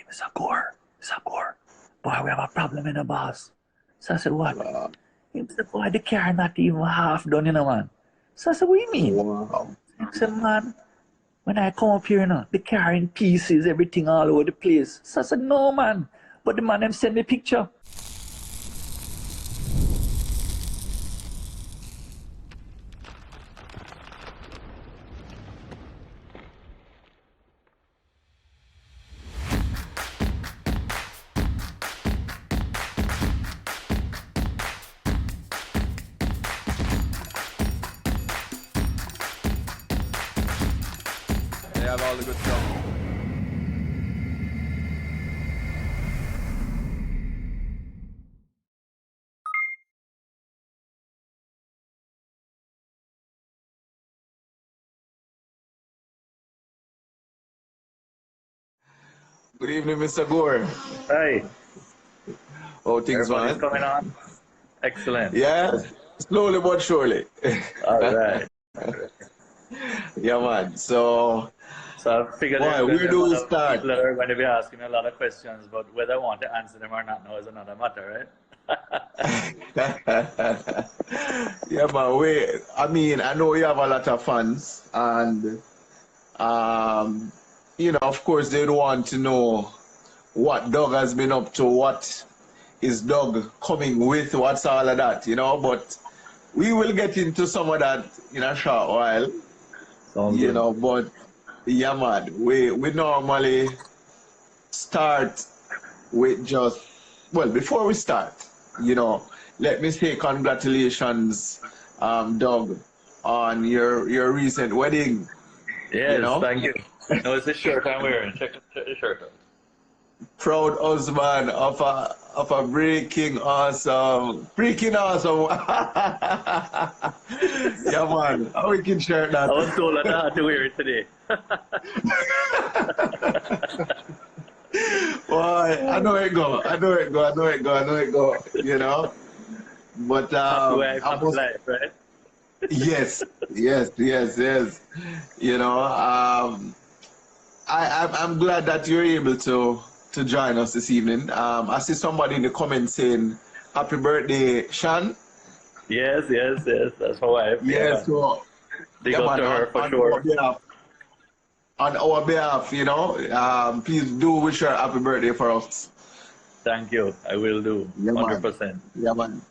Mr. Gore, Mr. Gore, boy, we have a problem in the boss. So I said, what? Wow. He said, boy, the car not even half done, you know, man. So I said, what do you mean? Wow. He said, man, when I come up here, you know, the car in pieces, everything all over the place. So I said, no, man. But the man them sent me picture. They have all the good stuff. Good evening, Mr. Gore. Hey, How things, everybody's man? coming on. Excellent. Yeah, slowly but surely. All right. Yeah, man. So, So I figured boy, there's going to where be a do lot we of start? people that are going to be asking a lot of questions, but whether I want to answer them or not now is another matter, right? Yeah, man. I mean, I know you have a lot of fans, and um, of course, they'd want to know what Doug has been up to, what is Doug coming with, what's all of that, But we will get into some of that in a short while, Sounds good. But yeah, man, we normally start with just, well, before we start, let me say congratulations, Doug, on your recent wedding, you Yes, know. thank you. No, it's the shirt I'm wearing. Check the shirt out. Proud husband of a freaking awesome. Yeah, man, a wicked shirt I that. was told that I had to wear it today. Boy, I know it go. But Happy wife, I happy must, life, right? yes. You know, I'm glad that you're able to join us this evening. I see somebody in the comments saying, "Happy birthday, Shan." Yes. That's my wife. Yeah, Yes, man. so Big yeah, up to man. her for On our sure. behalf, please do wish her happy birthday for us. Thank you. I will do. Yeah, man. 100%. Yeah, man.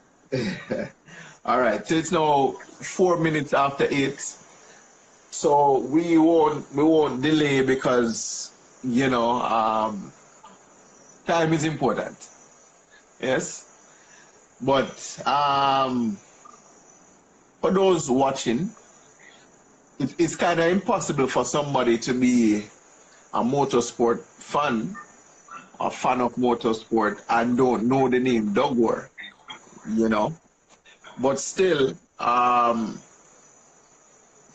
All right. So it's now 4 minutes after 8. So we won't delay because time is important. Yes. But for those watching, it's kind of impossible for somebody to be a motorsport fan, a fan of motorsport, and don't know the name Doug Gore, you know. But still,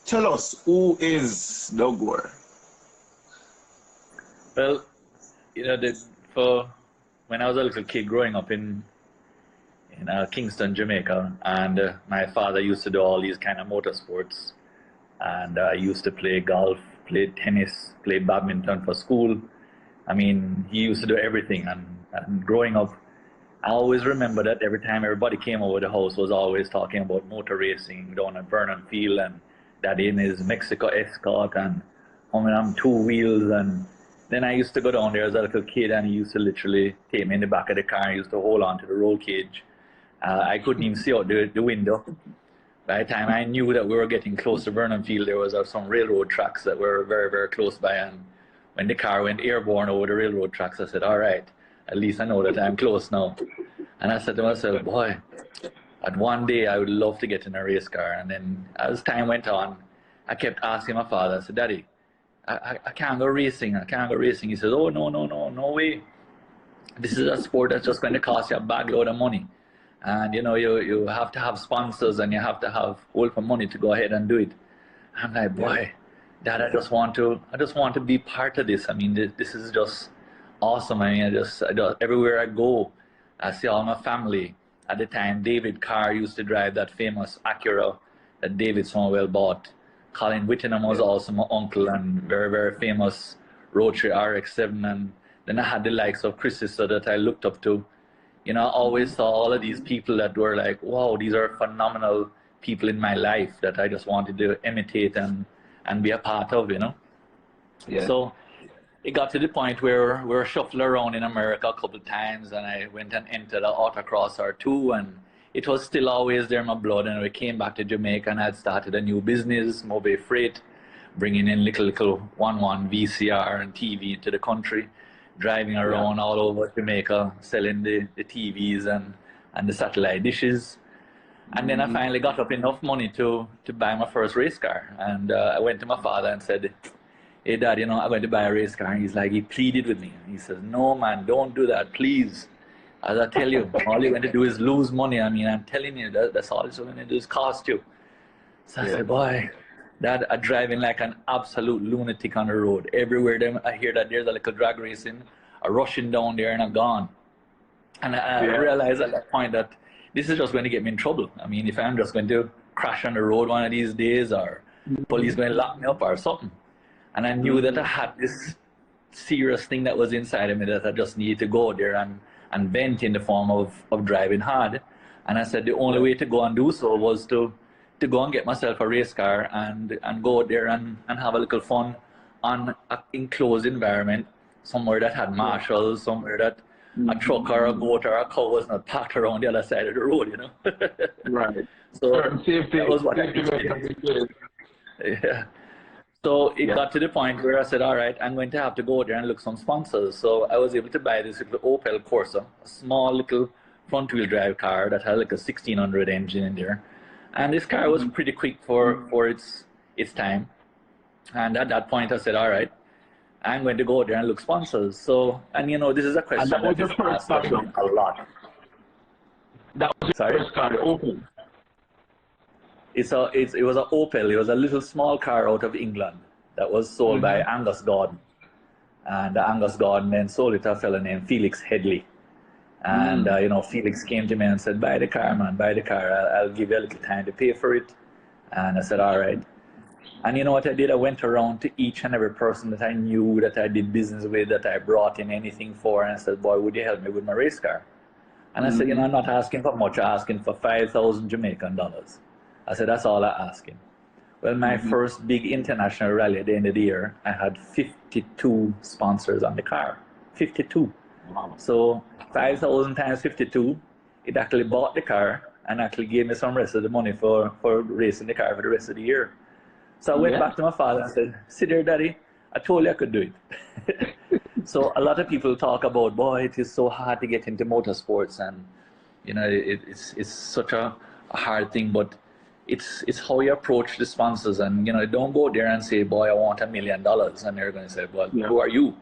tell us, who is Doug Gore? Well, for when I was a little kid growing up in Kingston, Jamaica, and my father used to do all these kind of motorsports, and I used to play golf, play tennis, play badminton for school. I mean, he used to do everything, and growing up, I always remember that every time everybody came over the house was always talking about motor racing down at Vernon Field and that in his Mexico Escort and coming on two wheels. And then I used to go down there as a little kid and he used to literally take me in the back of the car and used to hold on to the roll cage. I couldn't even see out the window. By the time I knew that we were getting close to Vernon Field, there was some railroad tracks that were very, very close by. And when the car went airborne over the railroad tracks, I said, all right, at least I know that I'm close now. And I said to myself, boy, at one day I would love to get in a race car. And then as time went on, I kept asking my father, I said, Daddy, I can't go racing. I can't go racing. He said, oh, no way. This is a sport that's just going to cost you a bag load of money. And you have to have sponsors and you have to have hold for money to go ahead and do it. I'm like, boy, Dad, I just want to be part of this. I mean, this is just awesome. I mean, I just everywhere I go, I see all my family. At the time, David Carr used to drive that famous Acura that David Somewell bought. Colin Whittingham was also my uncle and very, very famous Rotary RX-7. And Then I had the likes of Chris Sister that I looked up to. You know, I always saw all of these people that were like, wow, these are phenomenal people in my life that I just wanted to imitate and be a part of, you know. Yeah. So it got to the point where we were shuffling around in America a couple of times, and I went and entered an autocross or two, and it was still always there in my blood. And we came back to Jamaica, and I had started a new business, mobile freight, bringing in little 1-1 VCR and TV into the country, driving around all over Jamaica, selling the TVs and the satellite dishes. And then I finally got up enough money to buy my first race car. And I went to my father and said, hey, Dad, you know, I'm going to buy a race car. And he's like, he pleaded with me. He says, no, man, don't do that, please. As I tell you, all you're going to do is lose money. I mean, I'm telling you, that's all it's going to do is cost you. So I said, boy, Dad, I'm driving like an absolute lunatic on the road. Everywhere I hear that there's a little drag racing, I'm rushing down there and I'm gone. And I realized at that point that this is just going to get me in trouble. I mean, if I'm just going to crash on the road one of these days, or police going to lock me up or something. And I knew that I had this serious thing that was inside of me that I just needed to go there and vent in the form of driving hard. And I said the only way to go and do so was to go and get myself a race car and go out there and have a little fun on an enclosed environment, somewhere that had marshals, somewhere that a truck or a goat or a cow was not parked around the other side of the road, you know. Right. So safety, that was what I did. Yeah. So it got to the point where I said, all right, I'm going to have to go there and look some sponsors. So I was able to buy this little Opel Corsa, a small little front-wheel drive car that had like a 1600 engine in there. And this car was pretty quick for its time. And at that point I said, all right, I'm going to go there and look sponsors. So, and you know, this is a question that is asked a lot. That was your first car, Opel? It was an Opel. It was a little small car out of England that was sold by Angus Gordon. And Angus Gordon then sold it to a fellow named Felix Headley. And, you know, Felix came to me and said, buy the car, man, buy the car. I'll give you a little time to pay for it. And I said, all right. And you know what I did? I went around to each and every person that I knew, that I did business with, that I brought in anything for. And I said, boy, would you help me with my race car? And I said, you know, I'm not asking for much. I'm asking for 5,000 Jamaican dollars. I said, that's all I'm asking. Well, my first big international rally at the end of the year, I had 52 sponsors on the car. 52. Wow. So 5,000 times 52, it actually bought the car and actually gave me some rest of the money for racing the car for the rest of the year. So I went back to my father and said, see there, Daddy, I told you I could do it. So a lot of people talk about, boy, it is so hard to get into motorsports, and you know, it's such a hard thing, but it's how you approach the sponsors. And you know, don't go there and say, boy, I want $1 million, and they're going to say, well, who are you?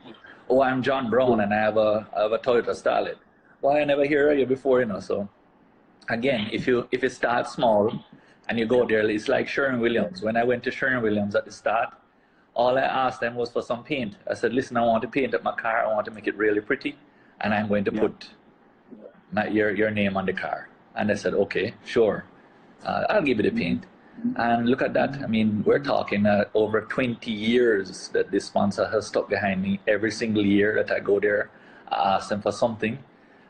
Oh, I'm John Brown and I have a Toyota Starlet. Well, I never heard of you before, you know. So again, if you start small and you go there, it's like Sherwin-Williams. When I went to Sherwin-Williams at the start, all I asked them was for some paint. I said, listen, I want to paint up my car. I want to make it really pretty, and I'm going to put your name on the car. And they said, okay, sure. I'll give you the paint. And look at that. I mean, we're talking over 20 years that this sponsor has stuck behind me. Every single year that I go there, I ask them for something,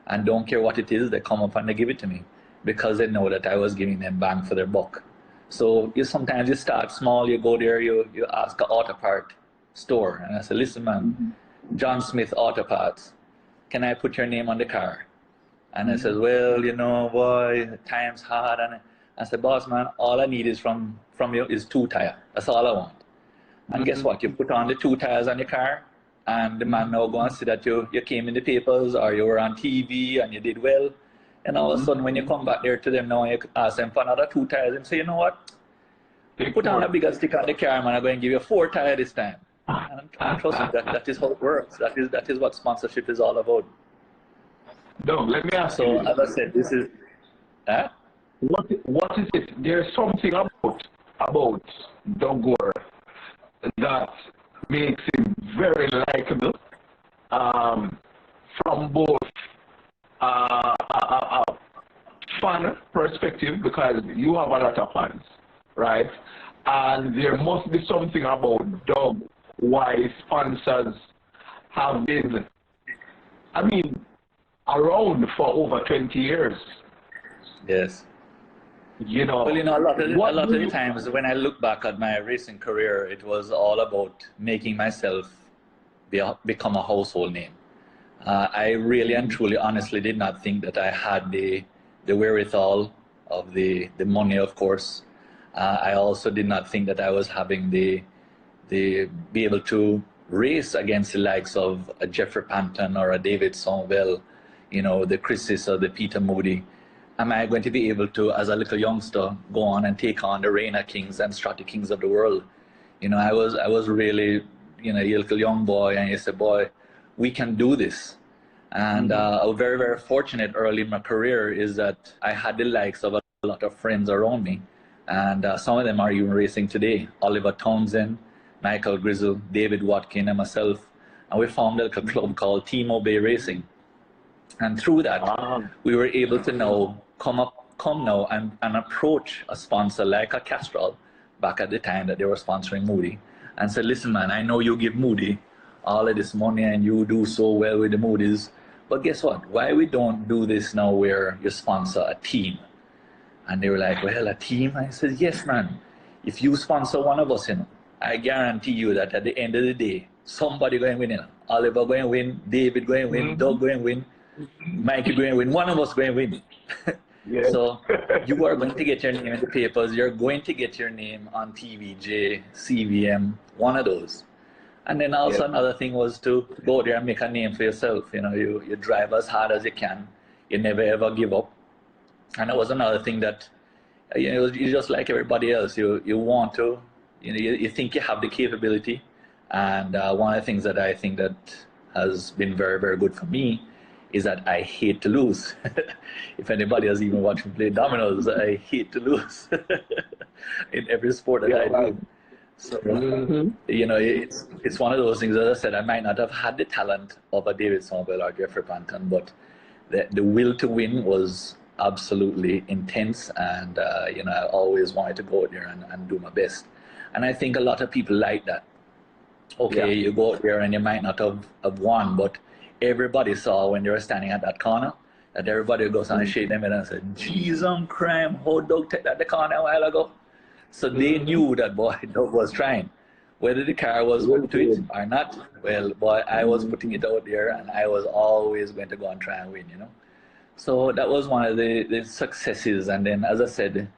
and don't care what it is, they come up and they give it to me, because they know that I was giving them bang for their buck. So sometimes you start small, you go there, you ask an auto part store, and I say, listen, man, John Smith Auto Parts, can I put your name on the car? And I said, well, you know, boy, time's hard. And I said, boss, man, all I need is from you is 2 tires. That's all I want. And guess what? You put on the 2 tires on your car, and the man now go and see that you came in the papers, or you were on TV and you did well. And all of a sudden, when you come back there to them now, you ask them for another 2 tires, and say, you know what? Put on a bigger stick on the car, man. I'm going to give you 4 tires this time. And trust me, that is how it works. That is what sponsorship is all about. No, let me ask you. So, as I said, this is... What is it? There's something about Gore that makes him very likable from both a fan perspective, because you have a lot of fans, right? And there must be something about Doug why sponsors have been I mean, around for over 20 years. Yes. You know, Well, a what lot do of the you? times when I look back at my racing career, it was all about making myself become a household name. I really and truly, honestly, did not think that I had the wherewithal of the money, of course. I also did not think that I was having the be able to race against the likes of a Jeffrey Panton or a David Sonville, the Chris's or the Peter Moody. Am I going to be able to, as a little youngster, go on and take on the Reina Kings and Strata Kings of the world? I was really, a little young boy, and you said, boy, we can do this. And I was very, very fortunate early in my career is that I had the likes of a lot of friends around me. And some of them are even racing today. Oliver Townsend, Michael Grizzle, David Watkin, and myself. And we formed a little club called Team Obey Racing. And through that, we were able to now come now and approach a sponsor like a Castrol back at the time that they were sponsoring Moody and said, listen, man, I know you give Moody all of this money and you do so well with the Moody's, but guess what? Why we don't do this now where you sponsor a team? And they were like, well, a team? I said, yes, man. If you sponsor one of us, I guarantee you that at the end of the day, somebody going to win. Oliver going to win, David going to win, Doug going to win, Mikey going to win, one of us going to win. Yes. So you are going to get your name in the papers, you're going to get your name on TVJ, CVM, one of those. And then also another thing was to go there and make a name for yourself. You drive as hard as you can, you never ever give up. And that was another thing that, you're just like everybody else, you want to, you think you have the capability. And one of the things that I think that has been very, very good for me is that I hate to lose. If anybody has even watched me play dominoes, I hate to lose in every sport that I do. So, it's one of those things, as I said, I might not have had the talent of a David Sonville or Jeffrey Panton, but the will to win was absolutely intense. And, I always wanted to go out there and do my best. And I think a lot of people like that. Okay, you go out there and you might not have won, but everybody saw when they were standing at that corner that everybody goes on and shake them and say, "Jeez on crime, how Doug take that the corner a while ago?" So they knew that boy Doug was trying. Whether the car was up to it or not, well, boy, I was putting it out there and I was always going to go and try and win, So that was one of the successes. And then, as I said,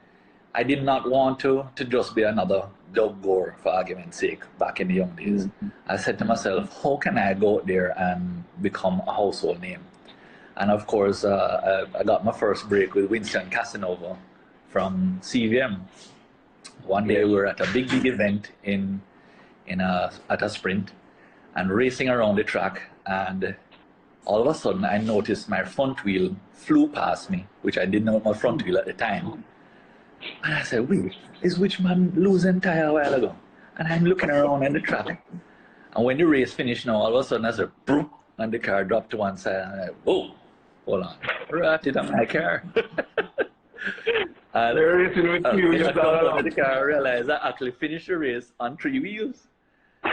I did not want to just be another Doug Gore, for argument's sake, back in the young days. I said to myself, how can I go out there and become a household name? And of course, I got my first break with Winston Casanova from CVM. One day we were at a big event at a sprint and racing around the track, and all of a sudden I noticed my front wheel flew past me, which I didn't know my front wheel at the time. And I said, wait, is which man losing tire a while ago? And I'm looking around in the traffic. And when the race finished now, all of a sudden I said, boom, and the car dropped to one side. And I'm like, whoa, hold on, right it on my car. And They're racing with you. I come out of the car, I realized I actually finished the race on 3 wheels.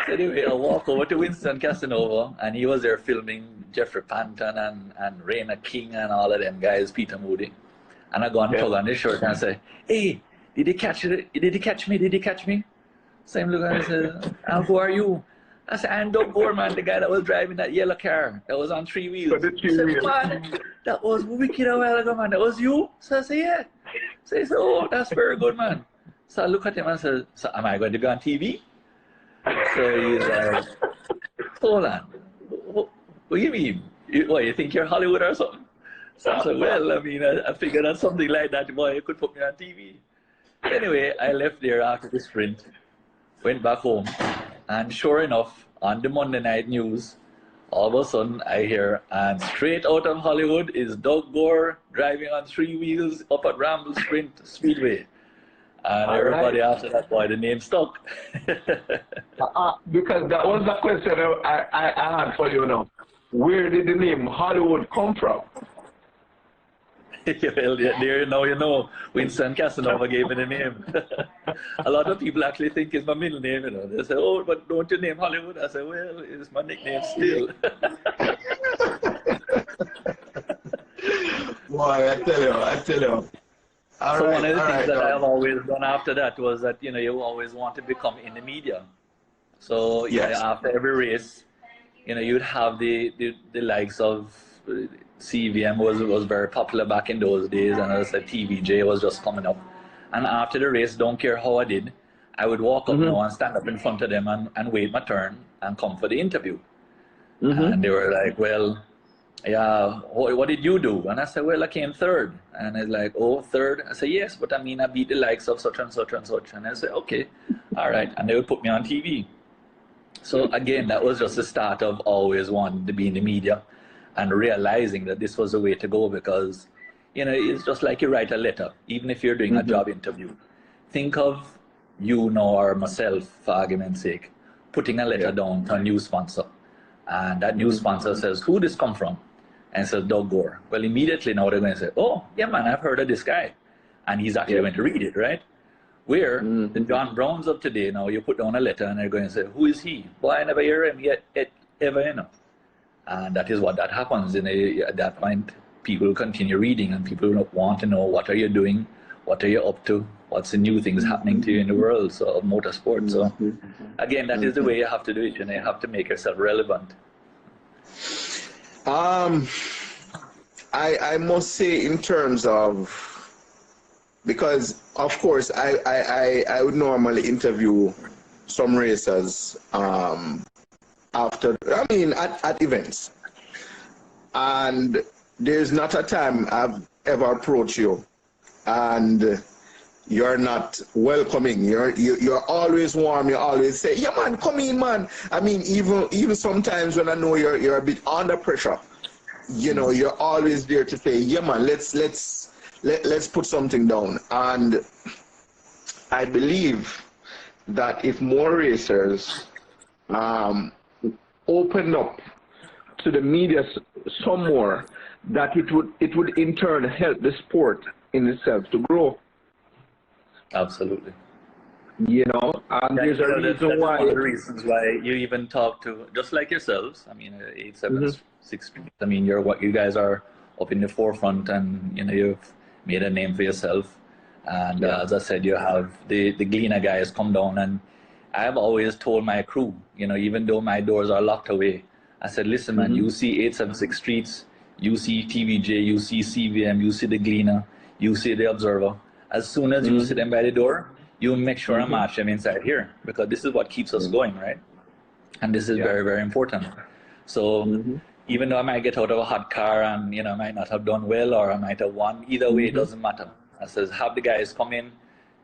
So anyway, I walk over to Winston Casanova, and he was there filming Jeffrey Panton and Reina King and all of them guys, Peter Moody. And I go and tug on his shirt and I say, hey, did he catch it? Did he catch me? Did he catch me? So him look and I said, and who are you? I said, I'm Doug Gore, man, the guy that was driving that yellow car that was on 3 wheels. He said, man, that was wicked a while ago, man. That was you? So I said, yeah. So he said, oh, that's very good, man. So I look at him and said, so am I going to go on TV? So he's like, hold on. What do you mean? What, you think you're Hollywood or something? So I said, well, I mean, I figured on something like that, boy, you could put me on TV. Anyway, I left there after the sprint, went back home, and sure enough, on the Monday night news, all of a sudden I hear, and straight out of Hollywood is Doug Gore driving on 3 wheels up at Ramble Sprint Speedway. And everybody after that, boy, the name stuck. Because that was the question I had for you now. Where did the name Hollywood come from? Well, there now you know. Winston Casanova gave me the name. A lot of people actually think it's my middle name, They say, oh, but don't you name Hollywood? I say, well, it's my nickname still. boy, I tell you. So one of the All things right, that dog. I've always done after that was that you always want to become in the media. So Yes. after every race, you'd have the likes of CVM was very popular back in those days, and as I said, TVJ was just coming up. And after the race, don't care how I did, I would walk up Mm-hmm. now and stand up in front of them and wait my turn and come for the interview. Mm-hmm. And they were like, well, yeah, what did you do? And I said, well, I came third. And it's like, oh, third? I said, yes, but I mean, I beat the likes of such and such and such. And I said, okay, all right. And they would put me on TV. So again, that was just the start of always wanting to be in the media and realizing that this was the way to go because, it's just like you write a letter, even if you're doing a Mm-hmm. job interview. Think of you know, or myself, for argument's sake, putting a letter Yeah. down to a new sponsor. And that new Mm-hmm. sponsor says, who this come from? And says, Doug Gore. Well, immediately now they're going to say, oh, yeah, man, I've heard of this guy. And he's actually Yeah. going to read it, right? Where the Mm-hmm. John Browns of today, now you put down a letter and they're going to say, who is he? Boy, I never hear him yet, ever. And that is what that happens. At that point, people continue reading and people want to know, what are you doing? What are you up to? What's the new things happening to you in the world of motorsport? So again, that is the way you have to do it. You have to make yourself relevant. Um, I must say in terms of, because of course I would normally interview some racers after, I mean, at events. And there's not a time I've ever approached you and you're not welcoming. You're always warm. You always say, "Yeah, man, come in, man." I mean, even sometimes when I know you're a bit under pressure, you're always there to say, "Yeah, man, let's put something down." And I believe that if more racers open up to the media some more, that it would in turn help the sport in itself to grow. Absolutely. There's a That reason is why. one of the reasons why you even talk to, just like yourselves. I mean, 876. I mean, you guys are up in the forefront, and you've made a name for yourself. And as I said, you have the Gleaner guys come down, and I have always told my crew, even though my doors are locked away, I said, listen, man, you see 876 Streets, you see TVJ, you see CVM, you see the Gleaner, you see the Observer. As soon as you see them by the door, you make sure and match them inside here, because this is what keeps us going, right? And this is very, very important. So even though I might get out of a hot car and I might not have done well or I might have won, either way it doesn't matter. I says, have the guys come in,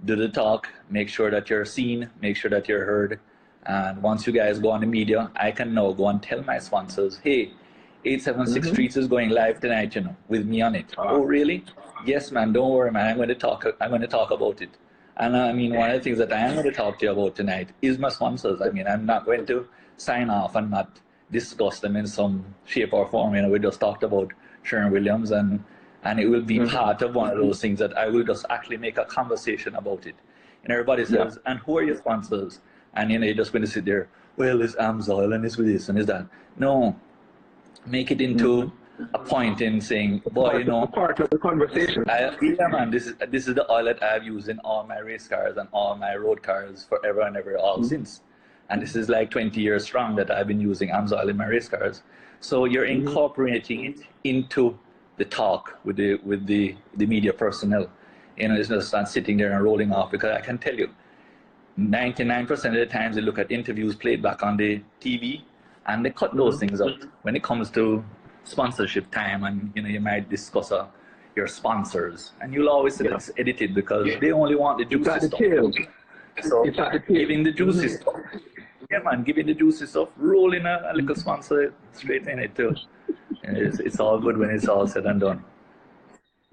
do the talk, make sure that you're seen, make sure that you're heard. And once you guys go on the media, I can now go and tell my sponsors, hey, 876 Streets is going live tonight, with me on it. Oh, really? Yes, man, don't worry, man. I'm going to talk about it. And I mean, one of the things that I am going to talk to you about tonight is my sponsors. I mean, I'm not going to sign off and not discuss them in some shape or form. We just talked about Sharon Williams, and it will be part of one of those things that I will just actually make a conversation about it. And everybody says, and who are your sponsors? And you're just going to sit there, well, it's Amsoil and it's with this and it's that. No, make it into a point in saying, boy, part of the conversation. Yeah, man, this is the oil that I've used in all my race cars and all my road cars forever and ever, all since. And this is like 20 years strong that I've been using Amsoil in my race cars. So you're incorporating it into the talk with the media personnel. It's just not sitting there and rolling off, because I can tell you, 99% of the times they look at interviews played back on the TV and they cut those things out when it comes to sponsorship time, and you might discuss your sponsors, and you'll always say it's edited because they only want the juicy stuff. So giving the juicy stuff, yeah, man, giving the juicy stuff, roll in a little sponsor straight in it too. And it's all good when it's all said and done.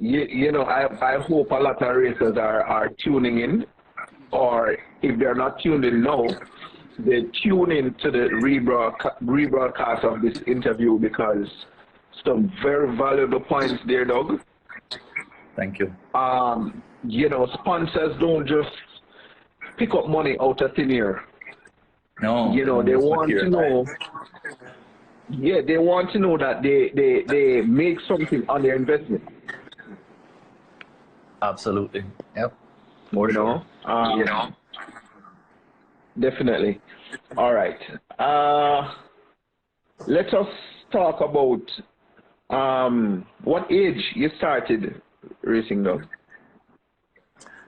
I hope a lot of racers are tuning in, or if they're not tuned in now, they tune in to the rebroadcast of this interview, because some very valuable points there, Doug. Thank you. Sponsors don't just pick up money out of thin air. No, they want to know. Yeah, they want to know that they make something on their investment. Absolutely. Yep. For You sure. know, definitely. All right. Let us talk about what age you started racing, Doug.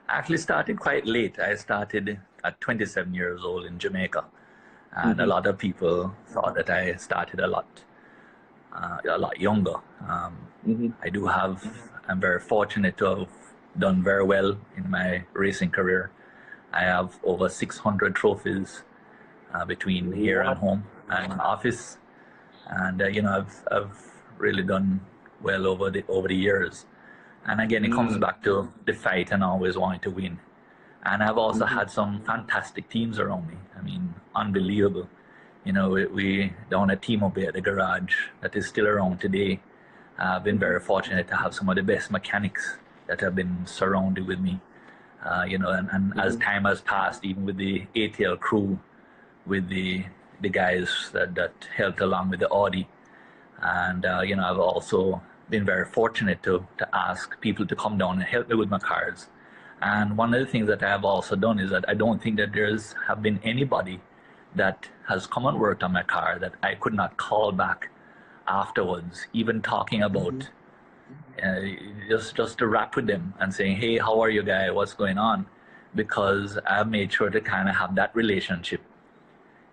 I actually started quite late. I started at 27 years old in Jamaica, and a lot of people thought that I started a lot younger. I do have. I'm very fortunate to have done very well in my racing career. I have over 600 trophies between here and home and office, and I've really done well over the years. And again, it comes back to the fight and always wanting to win. And I've also had some fantastic teams around me. I mean, unbelievable. We down a team up here at the garage that is still around today. I've been very fortunate to have some of the best mechanics that have been surrounded with me. And as time has passed, even with the ATL crew, with the guys that helped along with the Audi, and I've also been very fortunate to ask people to come down and help me with my cars. And one of the things that I have also done is that I don't think that have been anybody that has come and worked on my car that I could not call back afterwards, even talking about just to rap with them and saying, hey, how are you guy, what's going on? Because I've made sure to kind of have that relationship.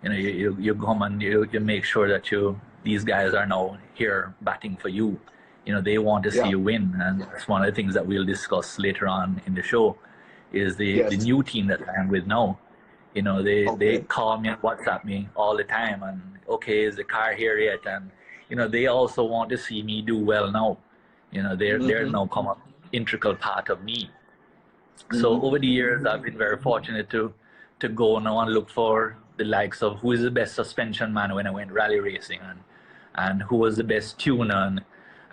You come and you make sure that these guys are now here batting for you. They want to see you win, and that's one of the things that we'll discuss later on in the show. Is the new team that I'm with now. They call me and WhatsApp me all the time, and okay, is the car here yet? And they also want to see me do well now. They're now come an integral part of me. So over the years, I've been very fortunate to go now and look for the likes of who is the best suspension man when I went rally racing, and who was the best tuner,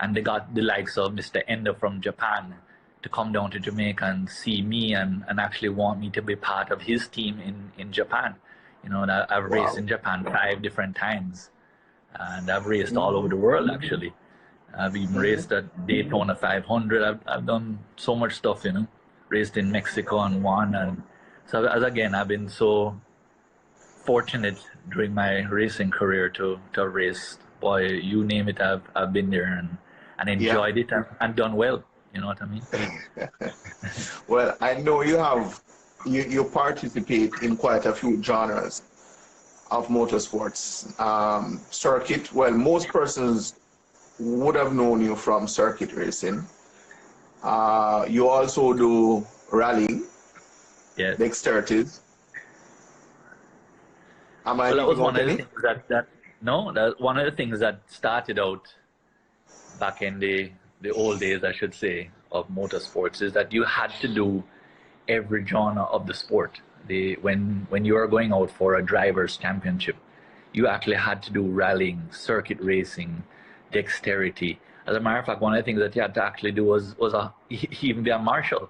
and they got the likes of Mr. Ender from Japan to come down to Jamaica and see me and actually want me to be part of his team in Japan. And I've raced in Japan 5 different times, and I've raced all over the world actually. I've even raced at Daytona 500. I've done so much stuff, raced in Mexico and won. And so again, I've been so fortunate during my racing career to race. Boy, you name it, I've been there and enjoyed it and done well. You know what I mean? Well, I know you participate in quite a few genres of motorsports. Circuit, well, most persons would have known you from circuit racing. You also do rallying, dexterities. Am I that was one of the any? things that one of the things that started out back in the old days, I should say, of motorsports is that you had to do every genre of the sport. When you are going out for a driver's championship, you actually had to do rallying, circuit racing, dexterity. As a matter of fact, one of the things that you had to actually do was even be a marshal.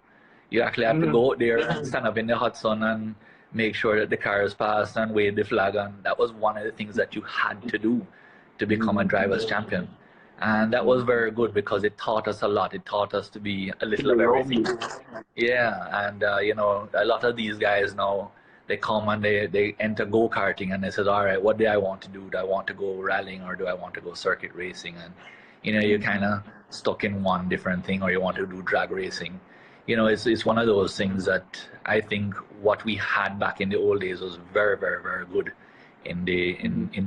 You actually had to go out there and stand up in the hot sun and make sure that the cars passed and wave the flag. And that was one of the things that you had to do to become a driver's champion. And that was very good because it taught us a lot. It taught us to be a little of everything. Yeah, and a lot of these guys now, they come and they enter go-karting and they said, all right, what do I want to do? Do I want to go rallying or do I want to go circuit racing? And you're kind of stuck in one different thing, or you want to do drag racing. It's one of those things that I think what we had back in the old days was very, very, very good in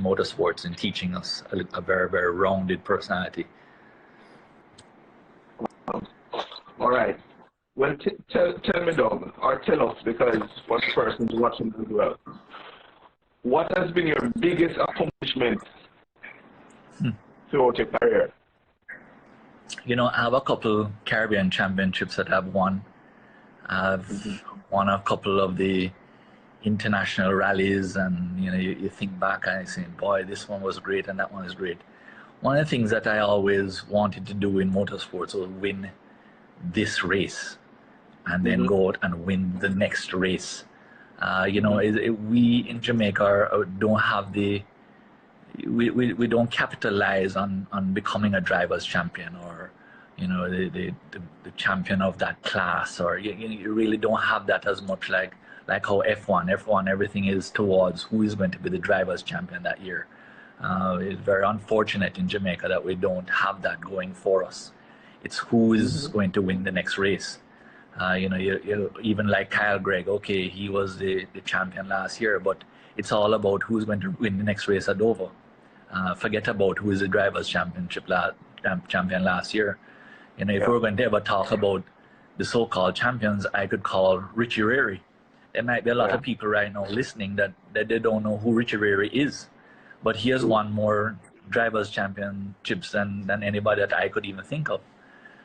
motorsports and teaching us a very, very rounded personality. All right. Well, tell me, Doug, or tell us, because for the persons watching as well, what has been your biggest accomplishment throughout your career? I have a couple Caribbean championships that I've won. I've won a couple of the international rallies, and you think back and you say, boy, this one was great and that one is great. One of the things that I always wanted to do in motorsports was win this race and then go out and win the next race. We in Jamaica don't have we don't capitalize on becoming a driver's champion you know, the champion of that class, or you really don't have that as much like how F1 everything is towards who is going to be the drivers champion that year. It's very unfortunate in Jamaica that we don't have that going for us. It's who is going to win the next race. You know, you even like Kyle Gregg, okay, he was the champion last year, but it's all about who's going to win the next race at Dover. Forget about who is the drivers' champion last year. You know, if we're going to ever talk about the so-called champions, I could call Richie Rary. There might be a lot of people right now listening that they don't know who Richie Rary is, but he has won more drivers' championships than anybody that I could even think of.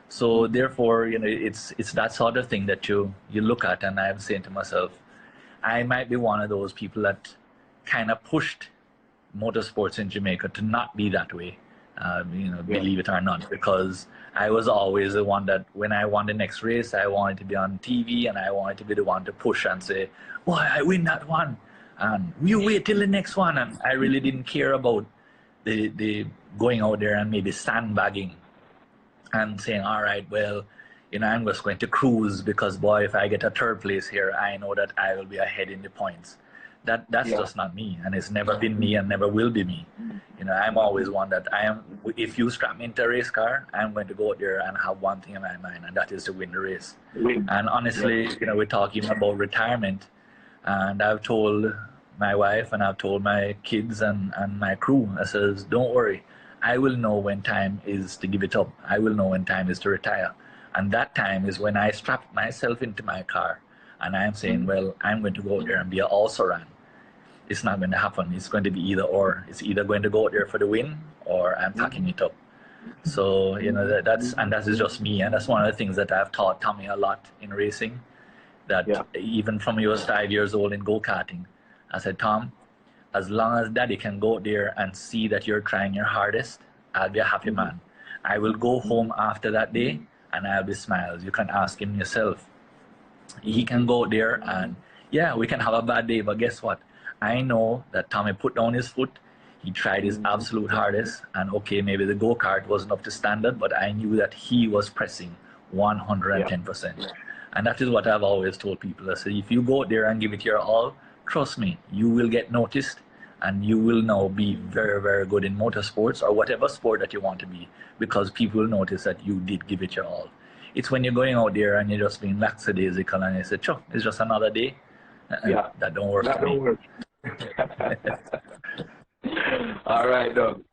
So therefore, you know, it's that sort of thing that you look at, and I'm saying to myself, I might be one of those people that kind of pushed motorsports in Jamaica to not be that way. You know, believe it or not, because I was always the one that when I won the next race, I wanted to be on TV and I wanted to be the one to push and say, "Boy, I win that one, and you wait till the next one." And I really didn't care about the going out there and maybe sandbagging and saying, "All right, well, you know, I'm just going to cruise because, boy, if I get a third place here, I know that I will be ahead in the points." That's just not me, and it's never been me and never will be me. You know, I'm always one that if you strap me into a race car, I'm going to go out there and have one thing in my mind, and that is to win the race. And honestly, you know, we're talking about retirement, and I've told my wife and I've told my kids and my crew, I says, don't worry, I will know when time is to give it up. I will know when time is to retire. And that time is when I strap myself into my car and I'm saying, well, I'm going to go out there and be an also-ran. It's not going to happen. It's going to be either or. It's either going to go out there for the win or I'm packing it up. So, you know, that is just me. And that's one of the things that I've taught Tommy a lot in racing, that even from he was 5 years old in go-karting, I said, Tom, as long as daddy can go out there and see that you're trying your hardest, I'll be a happy man. I will go home after that day and I'll be smiles. You can ask him yourself. He can go out there and, yeah, we can have a bad day, but guess what? I know that Tommy put down his foot. He tried his absolute hardest, and okay, maybe the go-kart wasn't up to standard, but I knew that he was pressing 110%. And that is what I've always told people. I said, if you go out there and give it your all, trust me, you will get noticed, and you will now be very, very good in motorsports or whatever sport that you want to be, because people will notice that you did give it your all. It's when you're going out there and you're just being lackadaisical and you say, sure, it's just another day. That don't work for me. All right, Doug.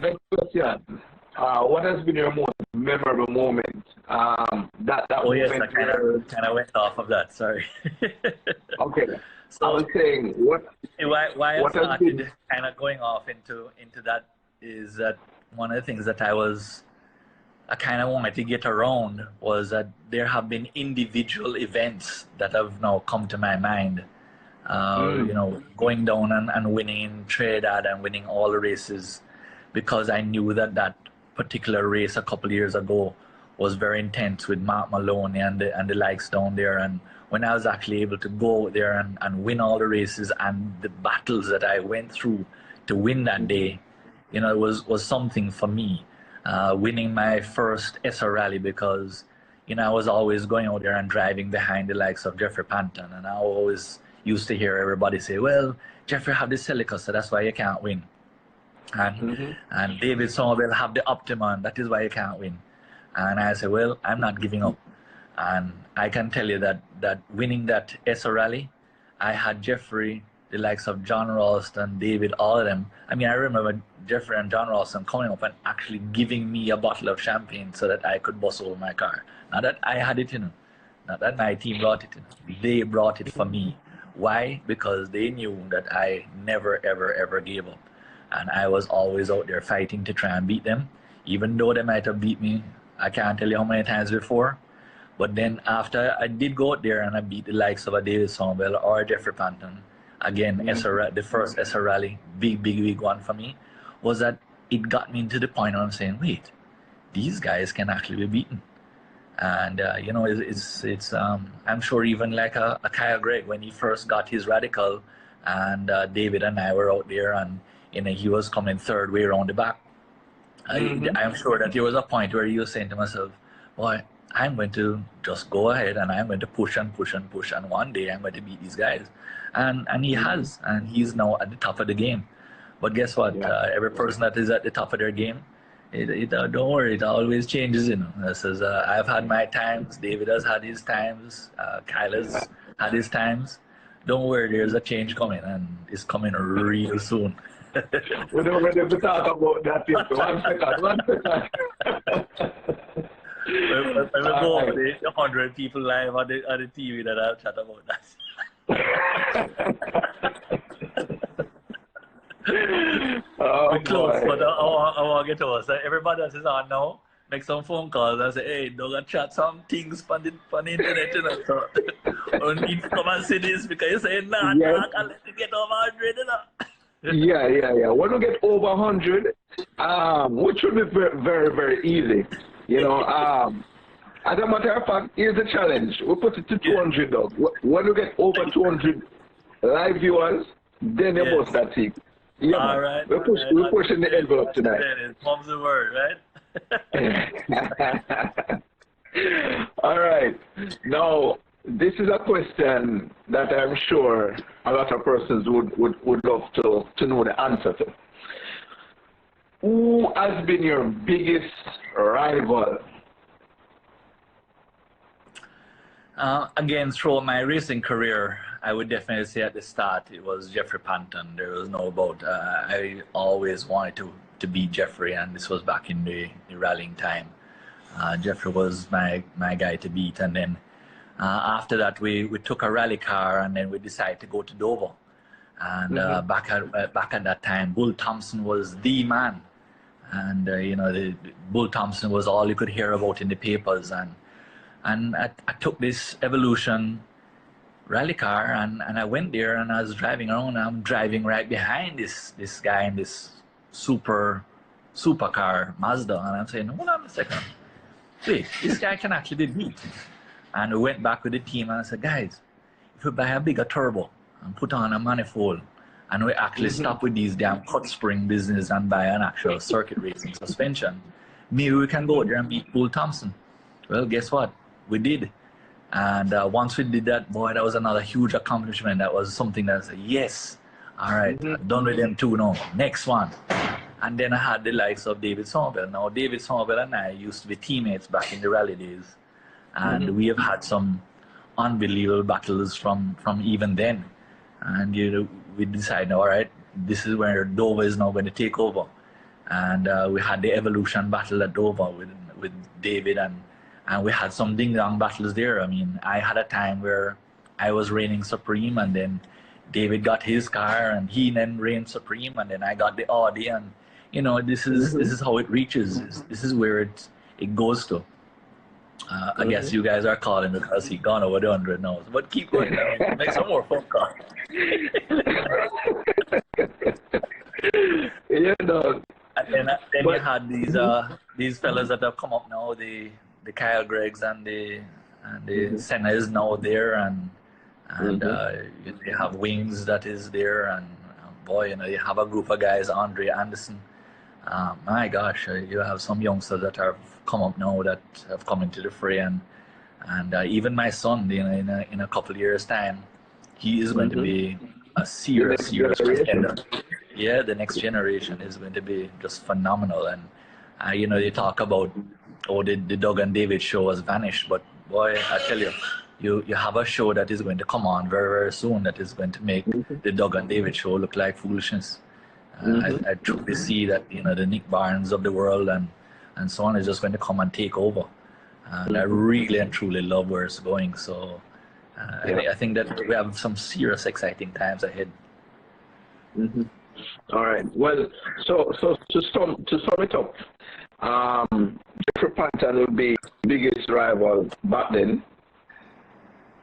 Next question. What has been your most memorable moment? Yes, I kind of went off of that. Sorry. Okay. So I was saying, why I started kind of going off into that is that one of the things that I kind of wanted to get around was that there have been individual events that have now come to my mind. You know, going down and winning in Trinidad and winning all the races, because I knew that particular race a couple of years ago was very intense with Mark Maloney and the likes down there. And when I was actually able to go out there and win all the races and the battles that I went through to win that day, you know, it was something for me. Winning my first SR rally, because, you know, I was always going out there and driving behind the likes of Jeffrey Panton, and I always used to hear everybody say, well, Jeffrey have the Celica, so that's why you can't win. And David Somerville have the Optima, and that is why you can't win. And I said, well, I'm not giving up. And I can tell you that winning that SR rally, I had Jeffrey, the likes of John Ralston, David, all of them. I mean, I remember Jeffrey and John Ralston coming up and actually giving me a bottle of champagne so that I could bust over my car. Not that I had it, you know. Not that my team brought it, you know. They brought it for me. Why? Because they knew that I never, ever, ever gave up. And I was always out there fighting to try and beat them. Even though they might have beat me, I can't tell you how many times before. But then after I did go out there and I beat the likes of a David Somerville or Jeffrey Panton, again, the first SR rally, big one for me, was that it got me into the point where I'm saying, wait, these guys can actually be beaten. And, you know, I'm sure even like a Kyle Gregg, when he first got his Radical, and David and I were out there, and, you know, he was coming third way around the back. I'm sure that there was a point where you were saying to myself, boy, I'm going to just go ahead and I'm going to push and push and push, and one day I'm going to beat these guys. And he has, and he's now at the top of the game. But guess what? Yeah. Every person that is at the top of their game, don't worry, it always changes, you know. This is, I've had my times, David has had his times, Kyle has had his times. Don't worry, there's a change coming, and it's coming real soon. We don't ready to talk about that yet. 1 second, 1 second. When we go over the 100 people live on the TV, that I'll chat about that. Oh, we're close, boy. but I want to get to us. Everybody that is on now, make some phone calls and say, hey, don't chat some things on the internet, you know. So, I need to come and see this because you say, nah, Yes. I can't let you get over 100, you know. Yeah. When we get over 100, which should be very, very, very easy. You know, as a matter of fact, here's the challenge. We put it to 200, though. When we get over 200 live viewers, then you bust that thing. Yeah, all right. We're pushing the envelope tonight. Mom's the word, right? All right. Now, this is a question that I'm sure a lot of persons would love to know the answer to. Who has been your biggest rival? Again, throughout my racing career, I would definitely say at the start it was Jeffrey Panton. There was no doubt. I always wanted to beat Jeffrey, and this was back in the rallying time. Jeffrey was my guy to beat, and then after that we took a rally car, and then we decided to go to Dover. And back at that time, Bull Thompson was the man, and you know, the Bull Thompson was all you could hear about in the papers, and I took this Evolution rally car, and I went there, and I was driving around. I'm driving right behind this guy in this supercar Mazda, and I'm saying, hold on a second, wait, this guy can actually beat. And we went back with the team, and I said, guys, if we buy a bigger turbo and put on a manifold, and we actually stop with these damn cut spring business and buy an actual circuit racing suspension, maybe we can go there and beat Bull Thompson. Well, guess what? We did. And once we did that, boy, that was another huge accomplishment. That was something that I said, yes, all right, I'm done with them two now. Next one. And then I had the likes of David Somerville. Now, David Somerville and I used to be teammates back in the rally days. And we have had some unbelievable battles from even then. And you know, we decided, all right, this is where Dover is now going to take over. And we had the Evolution battle at Dover with David, and we had some ding-dong battles there. I mean, I had a time where I was reigning supreme, and then David got his car, and he then reigned supreme, and then I got the Audi, and you know, this is how it reaches. This is where it goes to. I guess you guys are calling because he gone over the 100 now. But keep going. Make some more phone calls. You know. And then you had these fellas that have come up now, the Kyle Greggs and the Senna is now there, and you have Wings that is there, and boy, you know, you have a group of guys, Andre Anderson. My gosh, you have some youngsters that have come up now that have come into the fray, and even my son, you know, in a couple of years' time, he is going to be a serious contender. Yeah, the next generation is going to be just phenomenal. And you know, they talk about the Doug and David show has vanished, but boy, I tell you, you have a show that is going to come on very, very soon that is going to make the Doug and David show look like foolishness. I truly see that, you know, the Nick Barnes of the world and so on is just going to come and take over. And I really and truly love where it's going. So I think that we have some serious exciting times ahead. All right. Well, so to sum it up, Jeffrey Panton will be biggest rival back then.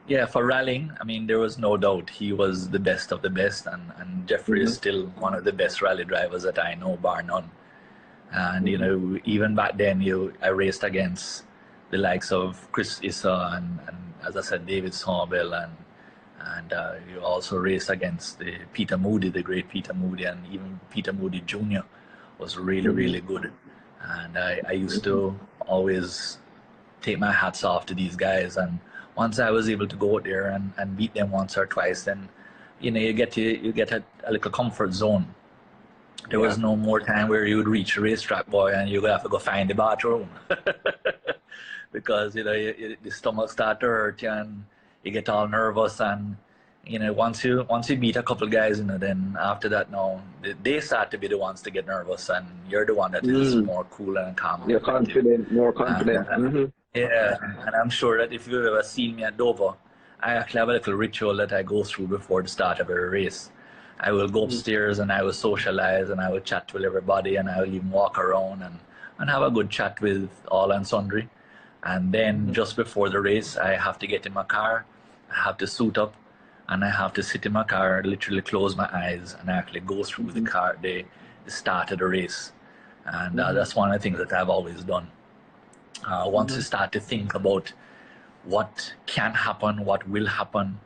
Yeah, for rallying, I mean, there was no doubt he was the best of the best, and Jeffrey is still one of the best rally drivers that I know, bar none. And you know, even back then, I raced against the likes of Chris Issa and as I said, David Somerville, and you also raced against Peter Moody, the great Peter Moody, and even Peter Moody Jr. was really, really good. And I used to always take my hats off to these guys. And once I was able to go out there and beat them once or twice, then you get a little comfort zone. There was no more time where you would reach a racetrack, boy, and you would have to go find the bathroom because the stomach start to hurt you and you get all nervous. And once you meet a couple guys, then after that, no, they start to be the ones to get nervous, and you're the one that is more cool and calm. You're confident, more confident. Yeah, and I'm sure that if you've ever seen me at Dover, I actually have a little ritual that I go through before the start of every race. I will go upstairs and I will socialize and I will chat with everybody, and I will even walk around and have a good chat with all and sundry. And then just before the race, I have to get in my car, I have to suit up, and I have to sit in my car, literally close my eyes, and actually go through the start of the race. And that's one of the things that I've always done. Once you start to think about what can happen, what will happen,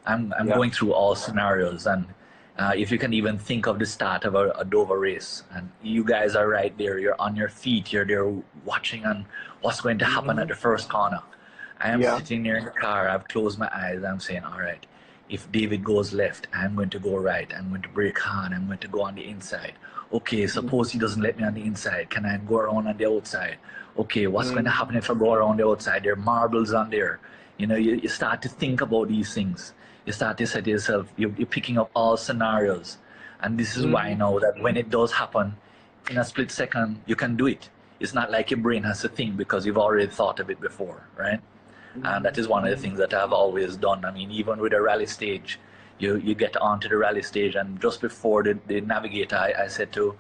I'm going through all scenarios. And if you can even think of the start of a Dover race, and you guys are right there, you're on your feet, you're there watching and what's going to happen at the first corner. I am sitting there in the car, I've closed my eyes, I'm saying, all right, if David goes left, I'm going to go right, I'm going to brake hard, I'm going to go on the inside. Okay, suppose he doesn't let me on the inside, can I go around on the outside? Okay, what's going to happen if I go around the outside? There are marbles on there. You start to think about these things. You start to say to yourself, you're picking up all scenarios. And this is why I know that when it does happen, in a split second, you can do it. It's not like your brain has to think because you've already thought of it before, right? And that is one of the things that I've always done. I mean, even with a rally stage, you get onto the rally stage, and just before the navigator, I said to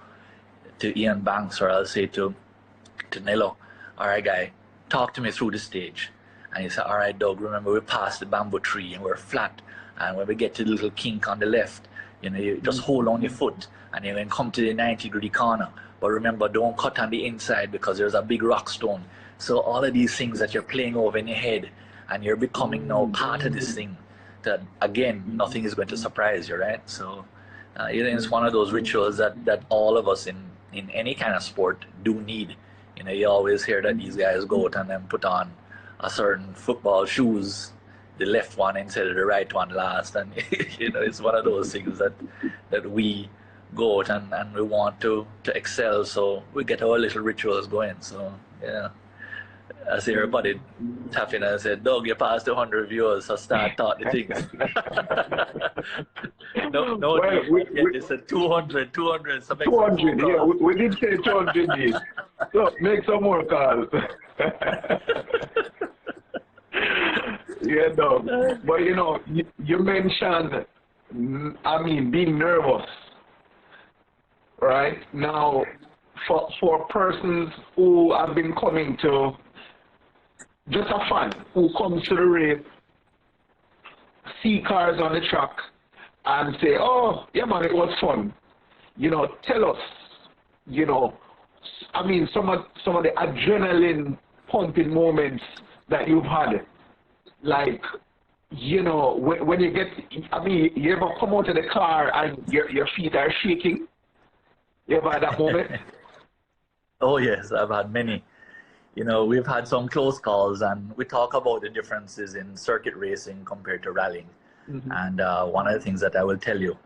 Ian Banks, or I'll say to Nello, all right, guy, talk to me through the stage. And he said, all right, Doug, remember we passed the bamboo tree and we're flat. And when we get to the little kink on the left, you just hold on your foot and you can come to the 90-degree corner. But remember, don't cut on the inside because there's a big rock stone. So all of these things that you're playing over in your head, and you're becoming now part of this thing, that again, nothing is going to surprise you, right? So it's one of those rituals that all of us in any kind of sport do need. You always hear that these guys go out and then put on a certain football shoes, the left one instead of the right one last, and it's one of those things that we go out and we want to excel, so we get our little rituals going. So I see everybody tapping and say, Doug, you passed 100 viewers, so start talking things. no, it's a 200, so make 200, yeah, we did say 200. So make some more calls. Yeah, Doug. But you mentioned, being nervous, right? Now, for persons who have been coming to, just a fan who comes to the race, see cars on the track, and say, oh, yeah, man, it was fun. Tell us, some of the adrenaline pumping moments that you've had. Like, when you get, you ever come out of the car and your feet are shaking? You ever had that moment? Oh, yes, I've had many. We've had some close calls, and we talk about the differences in circuit racing compared to rallying. And one of the things that I will tell you,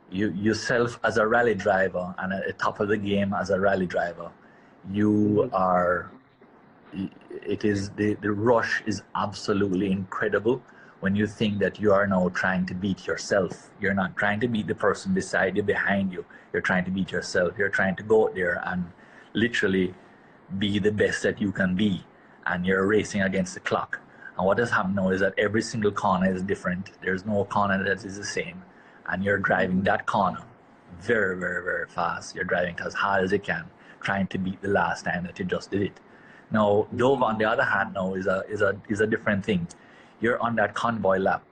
yourself as a rally driver and at the top of the game as a rally driver, you are, the rush is absolutely incredible when you think that you are now trying to beat yourself. You're not trying to beat the person beside you, behind you. You're trying to beat yourself. You're trying to go out there and literally be the best that you can be, and you're racing against the clock. And what has happened now is that every single corner is different. There's no corner that is the same, and you're driving that corner very, very, very fast. You're driving it as hard as you can, trying to beat the last time that you just did it. Now, Dover, on the other hand, now is a different thing. You're on that convoy lap.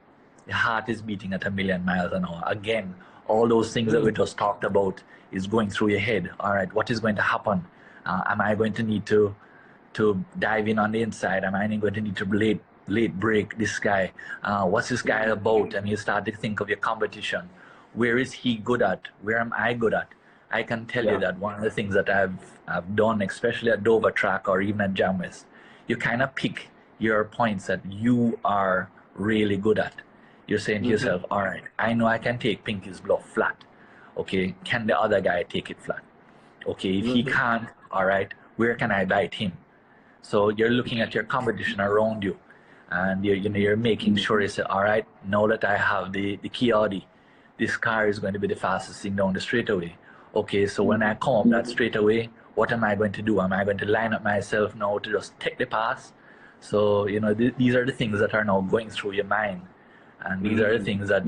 Your heart is beating at 1,000,000 miles an hour. Again, all those things that we just talked about is going through your head. All right, what is going to happen? Am I going to need to dive in on the inside? Am I going to need to late break this guy? What's this guy about? And you start to think of your competition. Where is he good at? Where am I good at? I can tell you Yeah. that one of the things that I've done, especially at Dover track or even at Jam West, you kind of pick your points that you are really good at. You're saying to Mm-hmm. yourself, all right, I know I can take Pinky's bluff flat. Okay, can the other guy take it flat? Okay, if he Mm-hmm. can't, all right, where can I bite him? So you're looking at your competition around you, and you're making sure you say, all right, now that I have the Kia Audi, this car is going to be the fastest thing down the straightaway. Okay, so when I come up that straightaway, what am I going to do? Am I going to line up myself now to just take the pass? So these are the things that are now going through your mind, and these are the things that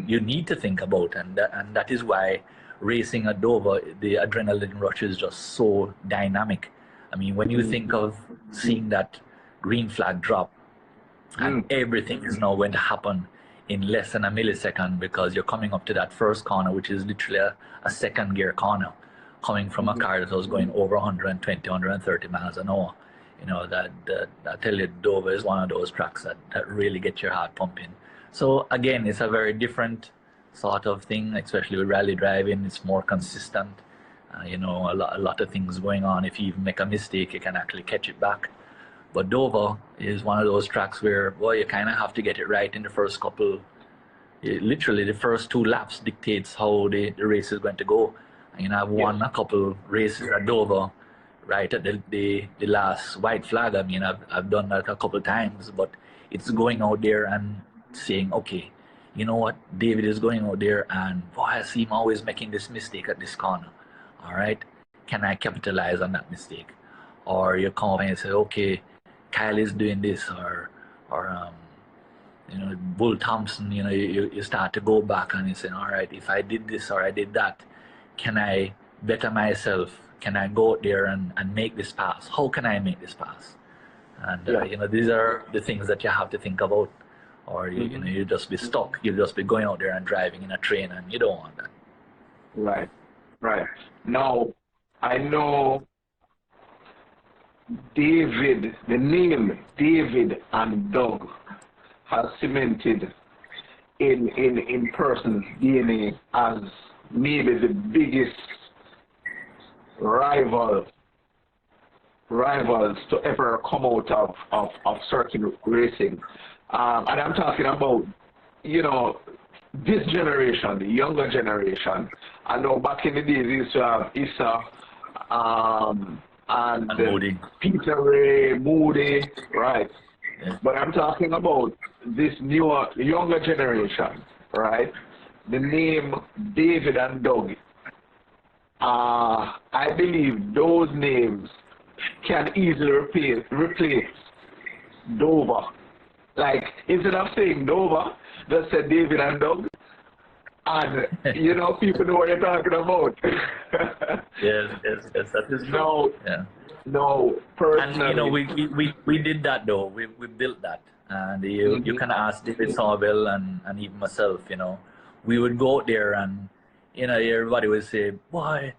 you need to think about, and that is why racing at Dover, the adrenaline rush is just so dynamic. I mean, when you think of seeing that green flag drop, and Mm-hmm. everything is now going to happen in less than a millisecond because you're coming up to that first corner, which is literally a second gear corner, coming from a car that was going over 120, 130 miles an hour. That I tell you, Dover is one of those tracks that really get your heart pumping. So again, it's a very different sort of thing, especially with rally driving. It's more consistent. A lot of things going on. If you even make a mistake, you can actually catch it back. But Dover is one of those tracks where, well, you kind of have to get it right in the first couple. Literally, the first two laps dictates how the race is going to go. And I've Yes. won a couple races at Dover, right at the last white flag. I mean, I've done that a couple times, but it's going out there and saying, okay, you know what, David is going out there, and boy, I see him always making this mistake at this corner. All right, can I capitalize on that mistake? Or you come up and you say, okay, Kyle is doing this, or Bull Thompson. You start to go back and you say, all right, if I did this or I did that, can I better myself? Can I go out there and make this pass? How can I make this pass? And Yeah. these are the things that you have to think about, or you just be stuck. You'll just be going out there and driving in a train, and you don't want that. Right. Right. Now, I know David, the name David and Doug has cemented in person's DNA as maybe the biggest rivals to ever come out of circuit racing. And I'm talking about, this generation, the younger generation. I know back in the days, we used to have Issa, and And Moody. Peter Ray, Moody, right? Yeah. But I'm talking about this newer, younger generation, right? The name David and Doug. I believe those names can easily replace Dover. Like, instead of saying Dover, just say David and Doug. And, people know what you're talking about. Yes, that is true. No, Yeah. no, personally. And we did that though. We built that, and you can ask David Sawbell and even myself. We would go out there, and everybody would say, "Boy,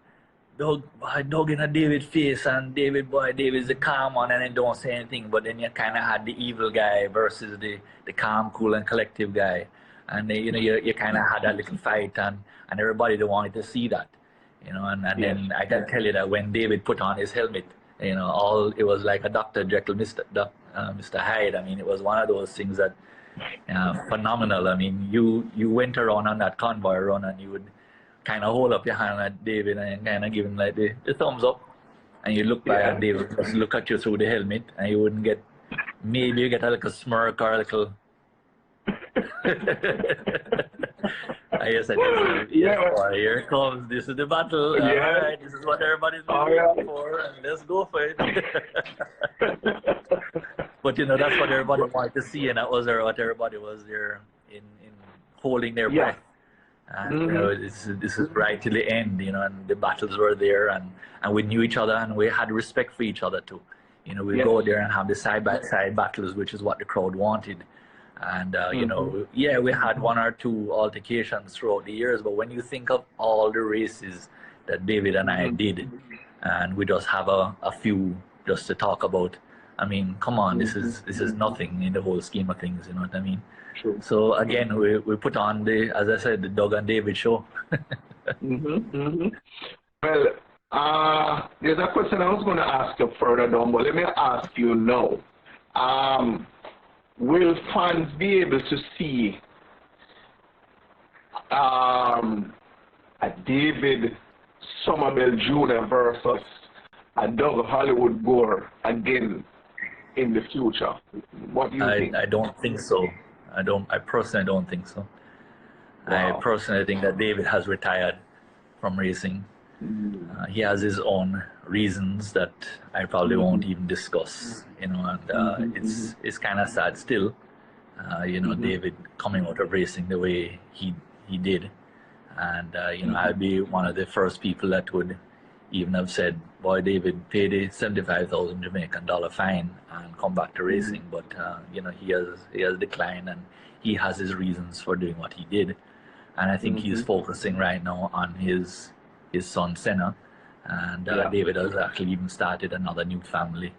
Doug in a David face, and David's the calm one, and then don't say anything." But then you kind of had the evil guy versus the calm, cool, and collective guy, and you kind of had that little fight, and everybody they wanted to see that, and Yes. then I can tell you that when David put on his helmet, it was like a Dr. Jekyll, Mr. Hyde. I mean, it was one of those things that phenomenal. I mean, you went around on that convoy run, and you would kind of hold up your hand at David and kind of give him like the thumbs up, and you look by and David just look at you through the helmet, and you wouldn't get, maybe you get a little smirk or a little I said, yes, boy, here it comes. This is the battle. Yeah. All right, this is what everybody's been waiting for, and let's go for it. But that's what everybody wanted to see, and that was what everybody was there in holding their breath. And this is right till the end, and the battles were there, and we knew each other, and we had respect for each other too. We go there and have the side by side battles, which is what the crowd wanted. And we had one or two altercations throughout the years, but when you think of all the races that David and I did, and we just have a few just to talk about, I mean, come on, this is nothing in the whole scheme of things. You know what I mean? True. So again, we put on as I said, the Doug and David show. Well, there's a question I was going to ask you further down, but let me ask you now. Will fans be able to see a David Somerville Jr. versus a Doug Hollywood Gore again in the future? What do you think? I don't think so. I personally don't think so. I Wow. personally think that David has retired from racing. He has his own reasons that I probably won't even discuss, you know, and it's kind of sad still, you know, David coming out of racing the way he did, and you know, I'd be one of the first people that would even have said, "Boy, David, pay the 75,000 Jamaican dollar fine and come back to racing." But you know, he has declined, and he has his reasons for doing what he did, and I think he's focusing right now on his son Senna, and David has actually even started another new family.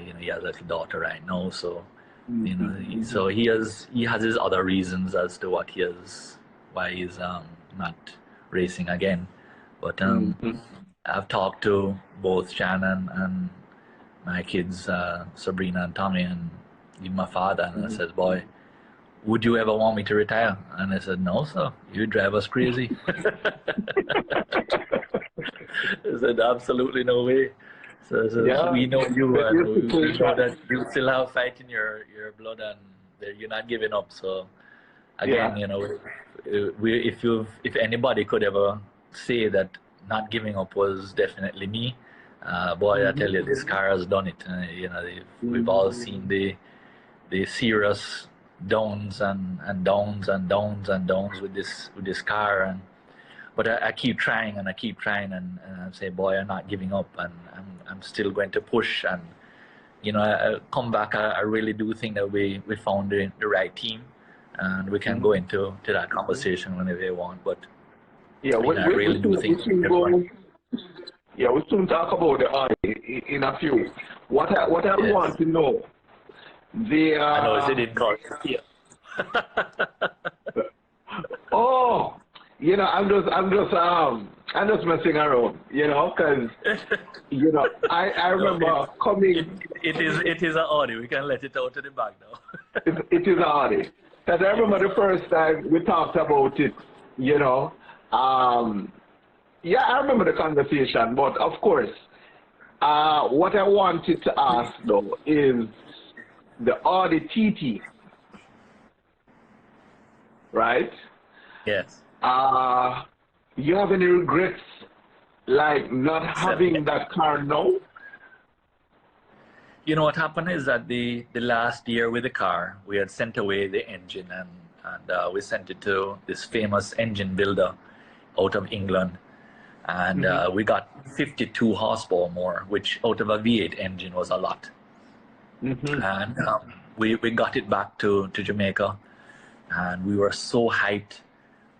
You know, he has a little daughter right now, so you know, so he has his other reasons as to why he's not racing again. But I've talked to both Shannon and my kids, Sabrina and Tommy, and even my father, and I said, "Boy, would you ever want me to retire?" And I said, "No, sir, you drive us crazy." I said, "Absolutely no way." So we know you, and we know that you still have fight in your blood, and that you're not giving up. So again, you know, if anybody could ever say that not giving up was definitely me, boy, I tell you, this car has done it. You know, we've all seen the serious downs and downs and downs and downs with this car, but I keep trying and I keep trying, and I say, boy, I'm not giving up, and I'm still going to push, and you know, I come back. I really do think that we found the right team, and we can go into that conversation whenever you want. But yeah, I really do think. Yeah, we'll soon talk about the Audi in a few. What I want to know, I know it didn't call you. Oh, you know, I'm just messing around, you know, because you know, I remember coming. It is an Audi. We can let it out to the back now. It is an Audi. Because I remember the first time we talked about it, you know. Yeah, I remember the conversation, but of course, what I wanted to ask though is the Audi TT, right? Yes. You have any regrets, like not having that car now? You know what happened is that the last year with the car, we had sent away the engine, and we sent it to this famous engine builder out of England, and we got 52 horsepower more, which out of a V8 engine was a lot. And we got it back to Jamaica, and we were so hyped.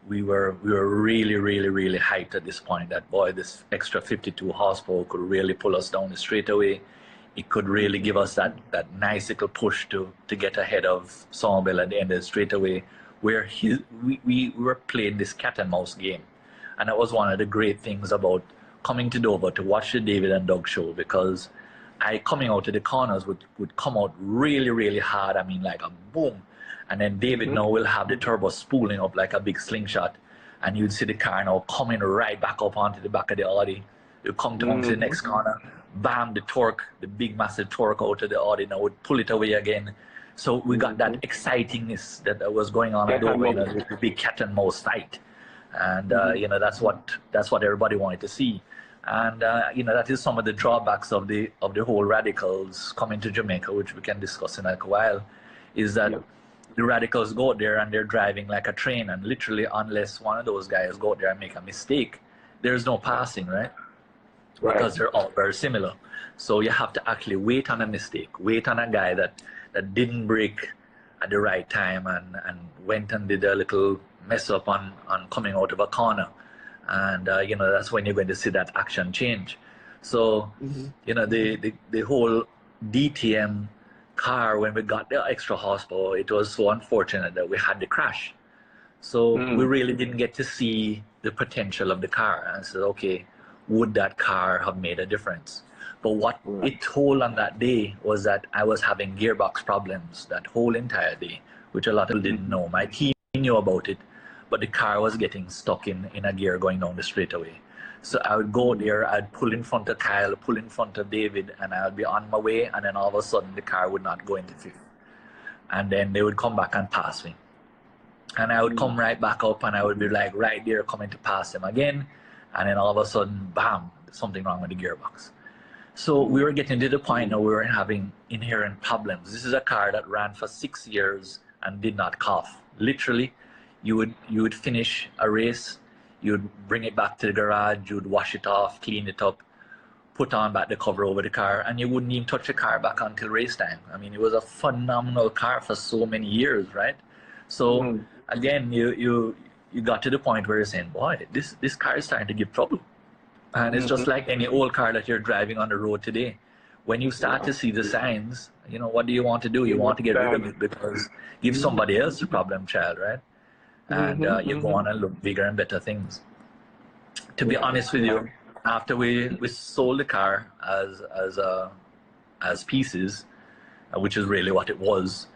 We were really, really, really hyped at this point that, boy, this extra 52 horsepower could really pull us down the straightaway. It could really give us that nice little push to get ahead of Somerville at the end of the straightaway, where we were playing this cat and mouse game. And that was one of the great things about coming to Dover to watch the David and Doug show, because coming out of the corners would come out really, really hard. I mean, like a boom. And then David now will have the turbo spooling up like a big slingshot. And you'd see the car now coming right back up onto the back of the Audi. You come down to the next corner, bam, the torque, the big massive torque out of the Audi now would pull it away again. So we got that excitingness that was going on at Dover, you know, the big cat and mouse fight. And, you know, that's what everybody wanted to see. And, you know, that is some of the drawbacks of the whole radicals coming to Jamaica, which we can discuss in like a while, is that the radicals go out there and they're driving like a train, and literally unless one of those guys go out there and make a mistake, there's no passing, right? Because they're all very similar. So you have to actually wait on a mistake, wait on a guy that didn't brake at the right time and went and did a little mess up on coming out of a corner. And, you know, that's when you're going to see that action change. So, you know, the whole DTM car, when we got the extra horsepower, it was so unfortunate that we had the crash. So we really didn't get to see the potential of the car. And I said, okay, would that car have made a difference? But what Right. it told on that day was that I was having gearbox problems that whole entire day, which a lot of people didn't know. My team knew about it, but the car was getting stuck in a gear going down the straightaway. So I would go there, I'd pull in front of Kyle, pull in front of David, and I would be on my way, and then all of a sudden the car would not go into fifth. And then they would come back and pass me. And I would come right back up, and I would be like right there coming to pass them again. And then all of a sudden, bam, something wrong with the gearbox. So we were getting to the point now we were having inherent problems. This is a car that ran for 6 years and did not cough. Literally, you would finish a race, you would bring it back to the garage, you would wash it off, clean it up, put on back the cover over the car, and you wouldn't even touch the car back until race time. I mean, it was a phenomenal car for so many years, right? So again, you got to the point where you're saying, boy, this car is starting to give trouble. And it's just like any old car that you're driving on the road today. When you start to see the signs, you know, what do you want to do? You want to get rid of it because give somebody else the problem child, right? And you go on and look bigger and better things. To be honest with you, after we sold the car as pieces, which is really what it was,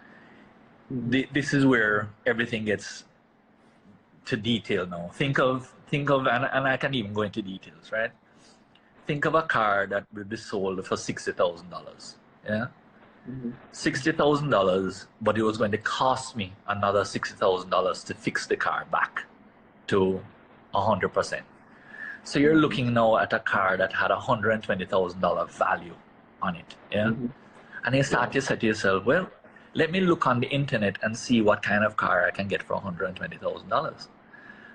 this is where everything gets to detail now. Think of, and I can even go into details, right? Think of a car that would be sold for $60,000, yeah? $60,000, but it was going to cost me another $60,000 to fix the car back to 100%. So you're looking now at a car that had $120,000 value on it, yeah? And you start to say to yourself, well, let me look on the internet and see what kind of car I can get for $120,000.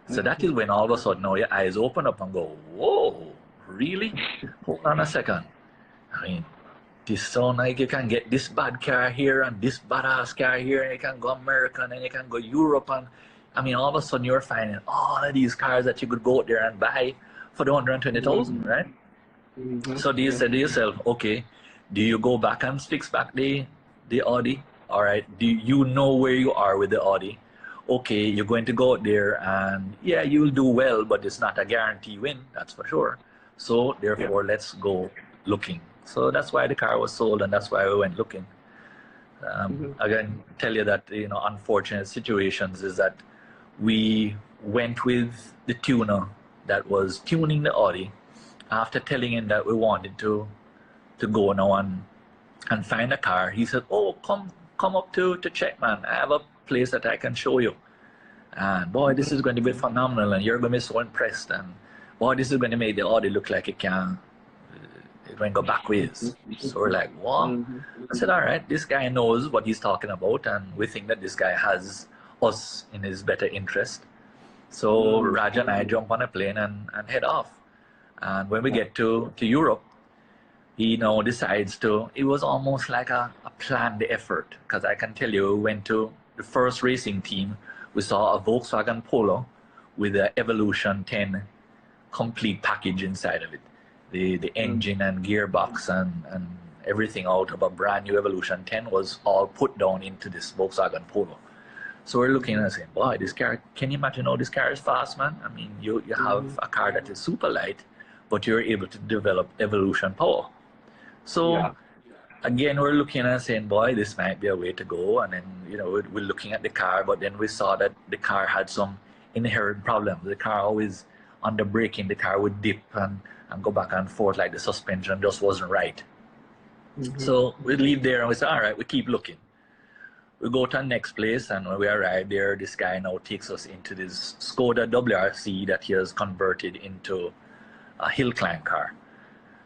So that is when all of a sudden now your eyes open up and go, whoa, really? Hold on a second. I mean, this sound like you can get this bad car here and this badass car here, and you can go American and you can go Europe, and I mean, all of a sudden you're finding all of these cars that you could go out there and buy for the 120,000, right? So do you say to yourself, okay, do you go back and fix back the Audi? All right, do you know where you are with the Audi? Okay, you're going to go out there and yeah, you'll do well, but it's not a guarantee win, that's for sure. So therefore, let's go looking. So that's why the car was sold, and that's why we went looking. Again, tell you that, you know, unfortunate situations is that we went with the tuner that was tuning the Audi. After telling him that we wanted to go now and find a car, he said, oh, come up to check, man. I have a place that I can show you. And boy, this is going to be phenomenal, and you're going to be so impressed. And boy, this is going to make the Audi look like it going to go backwards. So we're like, what? I said, all right, this guy knows what he's talking about, and we think that this guy has us in his better interest. So Raj and I jump on a plane and head off. And when we get to Europe, he now decides to, it was almost like a planned effort, because I can tell you, we went to the first racing team, we saw a Volkswagen Polo with the Evolution 10 complete package inside of it. The engine and gearbox and everything out of a brand new Evolution 10 was all put down into this Volkswagen Polo. So we're looking and saying, boy, this car, can you imagine how this car is fast, man? I mean, you have a car that is super light, but you're able to develop Evolution power. So again, we're looking and saying, boy, this might be a way to go. And then, you know, we're looking at the car, but then we saw that the car had some inherent problems. The car always, under braking, the car would dip and go back and forth, like the suspension just wasn't right. So we leave there and we say, all right, we keep looking. We go to the next place, and when we arrive there, this guy now takes us into this Skoda WRC that he has converted into a hill climb car.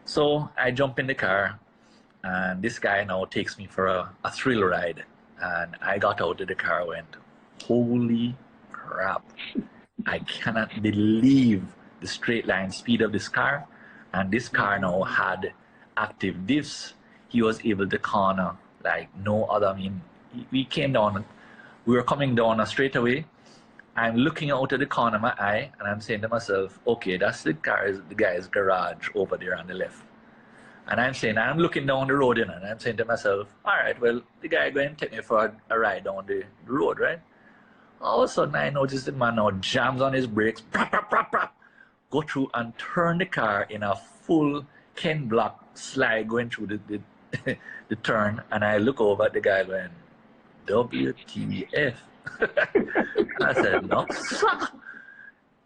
So I jump in the car, and this guy now takes me for a thrill ride. And I got out of the car and went, holy crap. I cannot believe the straight line speed of this car. And this car now had active diffs. He was able to corner like no other. I mean, we came down, we were coming down a straightaway. I'm looking out of the corner of my eye, and I'm saying to myself, okay, that's the guy's garage over there on the left. And I'm saying, I'm looking down the road, and I'm saying to myself, all right, well, the guy going to take me for a ride down the road, right? All of a sudden, I noticed the man now jams on his brakes, prop, prop, prop, prop. go through and turn the car in a full Ken block slide going through the, the turn, and I look over at the guy going, WTF? I said, no, sir.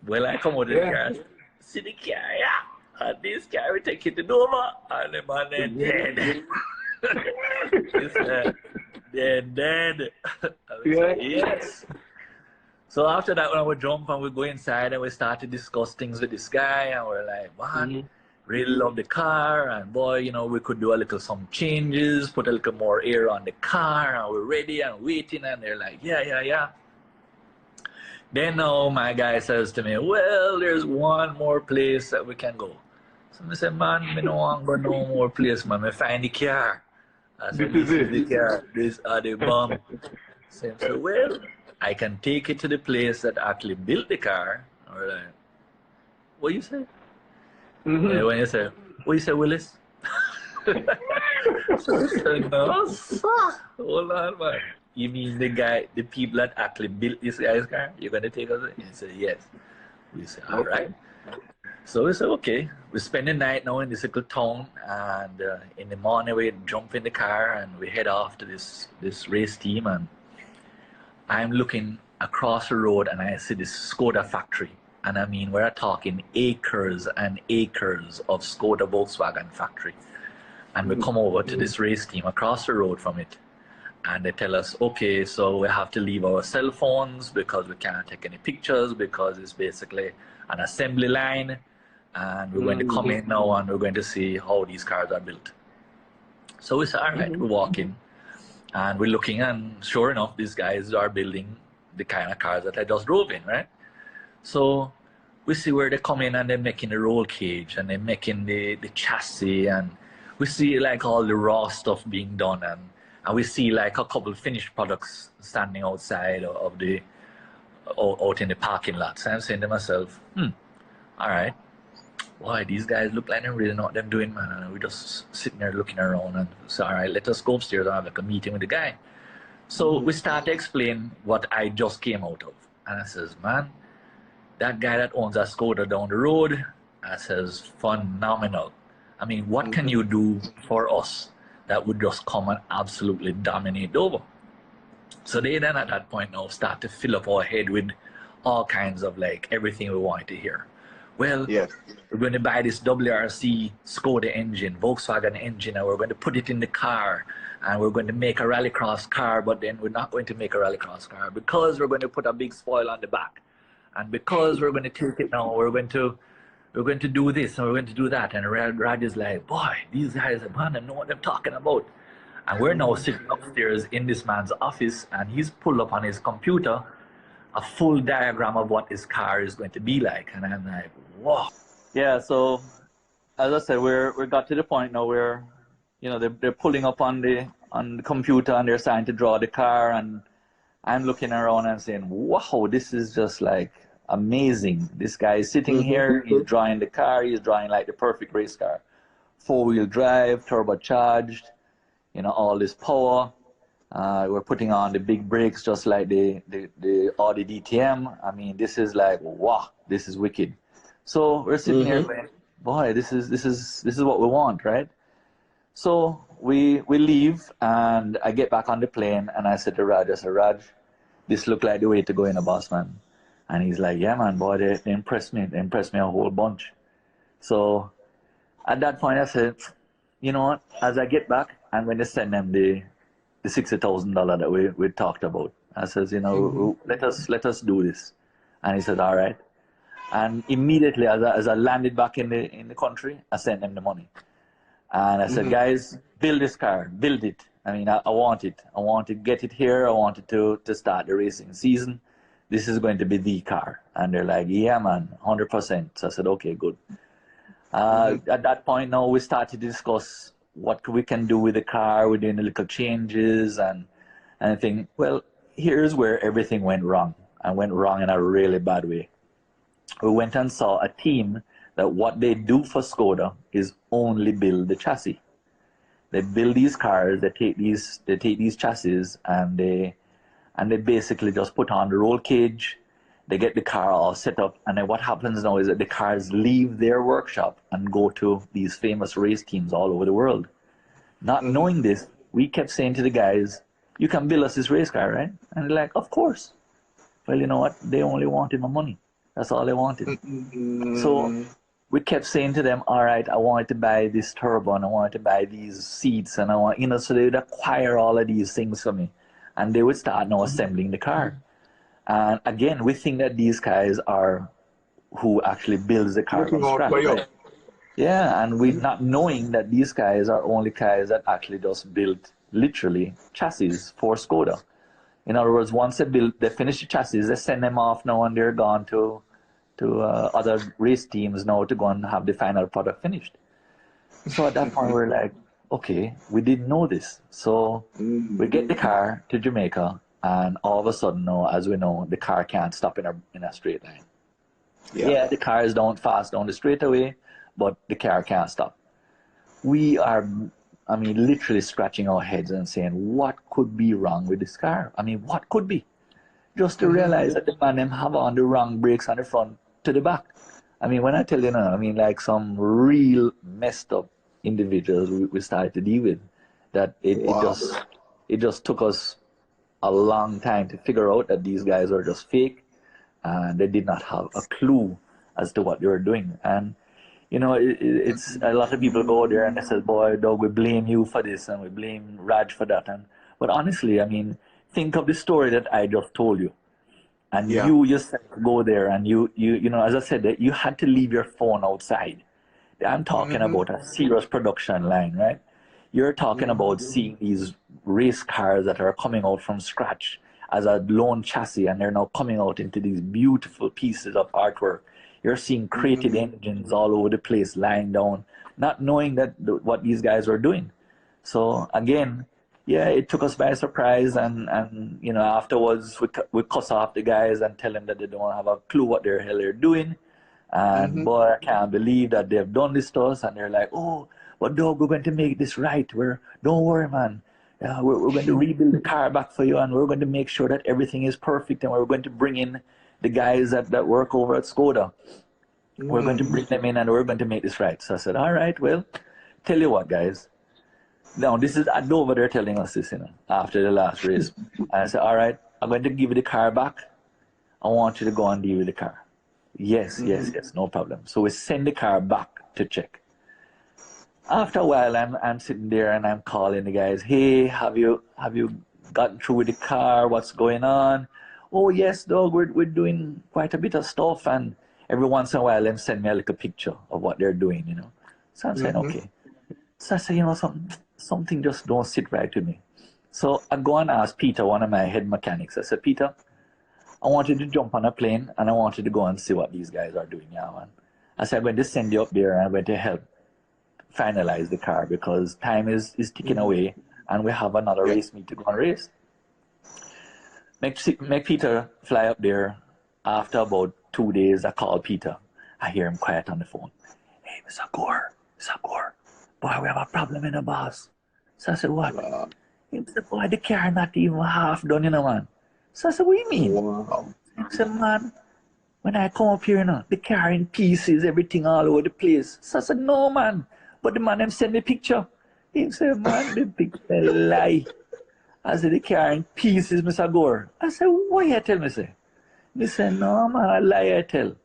Well, I come out of the car, see the car, yeah. And this car, we take it to Dover, and the man is dead. He said, they're dead. I said, yes. So after that, when we jump and we go inside and we start to discuss things with this guy, and we're like, man, really love the car, and boy, you know, we could do a little some changes, put a little more air on the car, and we're ready and waiting, and they're like, yeah. Then now my guy says to me, well, there's one more place that we can go. So I said, man, I don't want to go no more place, man. I find the car. I said, this is the car. This are the bomb. So I said, well, I can take it to the place that actually built the car. Or like, what you say? Yeah, when you say, what you say, Willis? So I said, no, sir. Hold on, man. You mean the people that actually built this guy's car? You're going to take us there? He said, yes. We said, all right. So we said, okay. We spend the night now in this little town, and in the morning we jump in the car and we head off to this race team, and I'm looking across the road and I see this Skoda factory. And I mean, we're talking acres and acres of Skoda Volkswagen factory. And we come over to this race team across the road from it. And they tell us, okay, so we have to leave our cell phones because we can't take any pictures because it's basically an assembly line. And we're going to come in now and we're going to see how these cars are built. So we said, all right, we walk in. And we're looking, and sure enough, these guys are building the kind of cars that I just drove in, right? So we see where they come in and they're making the roll cage and they're making the chassis, and we see like all the raw stuff being done, and we see like a couple finished products standing outside of the out in the parking lot. So I'm saying to myself, all right, boy, these guys look like they really know what they're doing, man. And we're just sitting there looking around and say, all right, let us go upstairs and have like a meeting with the guy. So we start to explain what I just came out of. And I says, man, that guy that owns a Skoda down the road, I says, phenomenal. I mean, what can you do for us that would just come and absolutely dominate Dover? So they then at that point now start to fill up our head with all kinds of like everything we wanted to hear. Well, we're going to buy this WRC Skoda engine, Volkswagen engine, and we're going to put it in the car, and we're going to make a rallycross car, but then we're not going to make a rallycross car because we're going to put a big spoil on the back. And because we're going to take it now, we're going to do this and we're going to do that. And Raj is like, boy, these guys, man, I know what they're talking about. And we're now sitting upstairs in this man's office, and he's pulled up on his computer a full diagram of what his car is going to be like. And I'm like, wow. Yeah, so as I said, we got to the point now where, you know, they're pulling up on the computer and they're starting to draw the car, and I'm looking around and saying, wow, this is just like amazing. This guy is sitting here, he's drawing the car, he's drawing like the perfect race car. 4-wheel drive, turbocharged, you know, all this power. We're putting on the big brakes just like the Audi DTM. I mean, this is like, wow, this is wicked. So we're sitting here going, boy, this is what we want, right? So we leave, and I get back on the plane, and I said to Raj, Raj, this look like the way to go in a boss, man. And he's like, yeah, man, boy, they impressed me. They impressed me a whole bunch. So at that point, I said, you know what? As I get back, I'm going to send them the $60,000 that we talked about. I says, you know, let us do this. And he said, all right. And immediately, as I landed back in the country, I sent them the money. And I said, guys, build this car, build it. I mean, I want it. I want to get it here. I want it to start the racing season. This is going to be the car. And they're like, yeah, man, 100%. So I said, okay, good. At that point now, we started to discuss what we can do with the car. We're doing the little changes and I think, well, here's where everything went wrong, and went wrong in a really bad way. We went and saw a team that what they do for Skoda is only build the chassis. They build these cars, they take these chassis, and they basically just put on the roll cage. They get the car all set up, and then what happens now is that the cars leave their workshop and go to these famous race teams all over the world. Not knowing this, we kept saying to the guys, "You can build us this race car, right?" And they're like, "Of course." Well, you know what? They only wanted my money. That's all they wanted. So we kept saying to them, "All right, I wanted to buy this turbo, and I wanted to buy these seats, and I want, you know," so they would acquire all of these things for me, and they would start now assembling the car. And again, we think that these guys are who actually builds the car from scratch, right? Yeah, and we're not knowing that these guys are only guys that actually just built literally chassis for Skoda. In other words, once they finish the chassis, they send them off now, and they're gone to other race teams now to go and have the final product finished. So at that point, we're like, okay, we didn't know this. So we get the car to Jamaica, and all of a sudden now, as we know, the car can't stop in a straight line. Yeah, the car is down fast down the straightaway, but the car can't stop. We are, I mean, literally scratching our heads and saying, what could be wrong with this car? I mean, what could be? Just to realize that the man them have on the wrong brakes on the front to the back. I mean, when I tell you now, I mean, like some real messed up individuals we started to deal with, that it just took us a long time to figure out that these guys were just fake, and they did not have a clue as to what they were doing. And you know, it's a lot of people go there and they say, "Boy, dog, we blame you for this and we blame Raj for that." But honestly, I mean, think of the story that I just told you, and you yourself go there, and you know, as I said, that you had to leave your phone outside. I'm talking about a serious production line, right? You're talking about seeing these race cars that are coming out from scratch as a lone chassis, and they're now coming out into these beautiful pieces of artwork. You're seeing crated engines all over the place lying down, not knowing that what these guys were doing. So again, yeah, it took us by surprise, and you know, afterwards we cuss off the guys and tell them that they don't have a clue what the hell they're doing. And boy, I can't believe that they've done this to us. And they're like, "Oh, but dog, we're going to make this right. Don't worry, man. We're going to rebuild the car back for you, and we're going to make sure that everything is perfect, and we're going to bring in the guys that work over at Skoda. We're going to bring them in, and we're going to make this right." So I said, "All right, well, tell you what, guys. Now, this is at Dover, they're telling us this, you know, after the last race." And I said, "All right, I'm going to give you the car back. I want you to go and deal with the car." Yes, no problem. So we send the car back to check. After a while, I'm sitting there and I'm calling the guys. "Hey, have you gotten through with the car? What's going on?" "Oh yes, dog, we're doing quite a bit of stuff." And every once in a while, them send me a little picture of what they're doing, you know. So I'm saying, okay. So I say, you know, something just don't sit right with me. So I go and ask Peter, one of my head mechanics. I said, "Peter, I want you to jump on a plane and I want you to go and see what these guys are doing." "Yeah, man." I said, "I'm going to send you up there and I'm going to help finalize the car because time is ticking away and we have another race meet to go and race." Make Peter fly up there. After about 2 days, I call Peter. I hear him quiet on the phone. "Hey, Mr. Gore, boy, we have a problem in the boss." So I said, "What?" He said, "Boy, the car not even half done, you know, man." So I said, "What do you mean?" He said, "Man, when I come up here, you know, the car in pieces, everything all over the place." So I said, "No, man." But the man them send me picture. He said, "Man, the picture lie." I said, "The car in pieces, Mr. Gore." I said, "What you tell me, say?" He said, "No, man, I lie, I tell."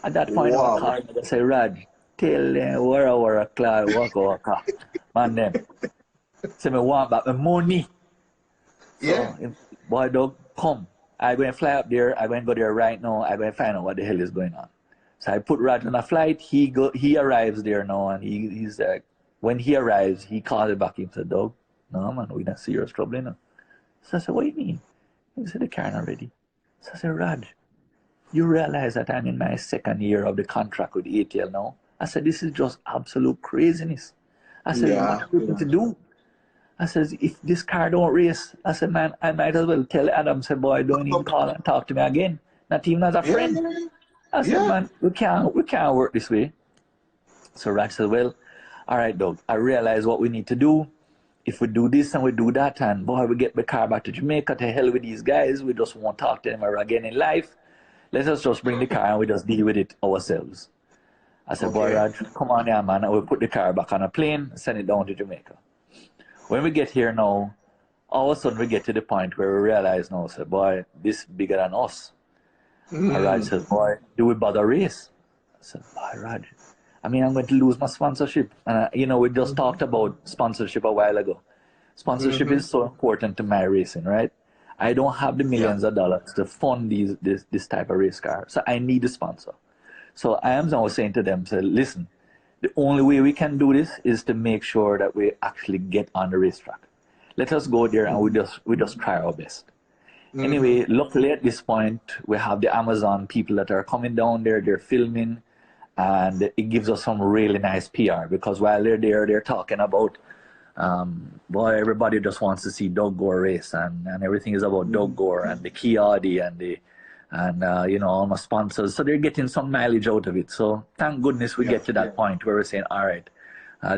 At that point, I called him and say, "Raj, tell them, wara, cloud, waka. Man, them. Say, me want back my money." So, boy, dog, come. I'm going to fly up there. I'm going to go there right now. I'm going to find out what the hell is going on. So I put Raj on a flight. He arrives there now, and he's like, when he arrives, he calls it back. He said, "Dog, no, man, we're in serious trouble, you know." So I said, "What do you mean?" He said, "The car not ready." So I said, "Raj, you realize that I'm in my second year of the contract with ATL now?" I said, "This is just absolute craziness." I said, "What are we going to do?" I said, "If this car don't race," I said, "Man, I might as well tell Adam, say, boy, don't even call and talk to me again. Not even as a friend." I said, "Man, we can't work this way." So Raj said, "Well, all right, dog, I realize what we need to do. If we do this and we do that, and boy, we get the car back to Jamaica, to hell with these guys, we just won't talk to them ever again in life. Let us just bring the car and we just deal with it ourselves. I said, boy, Okay. Raj, come on here, man. And we'll put the car back on a plane, send it down to Jamaica. When we get here now, all of a sudden we get to the point where we realize now, say, boy, this is bigger than us. And Raj Mm. says, boy, do we bother race? I said, boy, Raj, I mean, I'm going to lose my sponsorship. And, we just talked about sponsorship a while ago. Sponsorship Mm-hmm. is so important to my racing, right? I don't have the Yeah. millions of dollars to fund this type of race car. So I need a sponsor. So I am now saying to them, say, listen, the only way we can do this is to make sure that we actually get on the racetrack. Let us go there and we just try our best. Mm-hmm. Anyway, luckily at this point, we have the Amazon people that are coming down there, they're filming, and it gives us some really nice PR because while they're there, they're talking about, boy, everybody just wants to see Doug Gore race, and everything is about Doug Gore and the Key Audi and all my sponsors. So they're getting some mileage out of it. So thank goodness we Yeah. get to that point where we're saying, all right,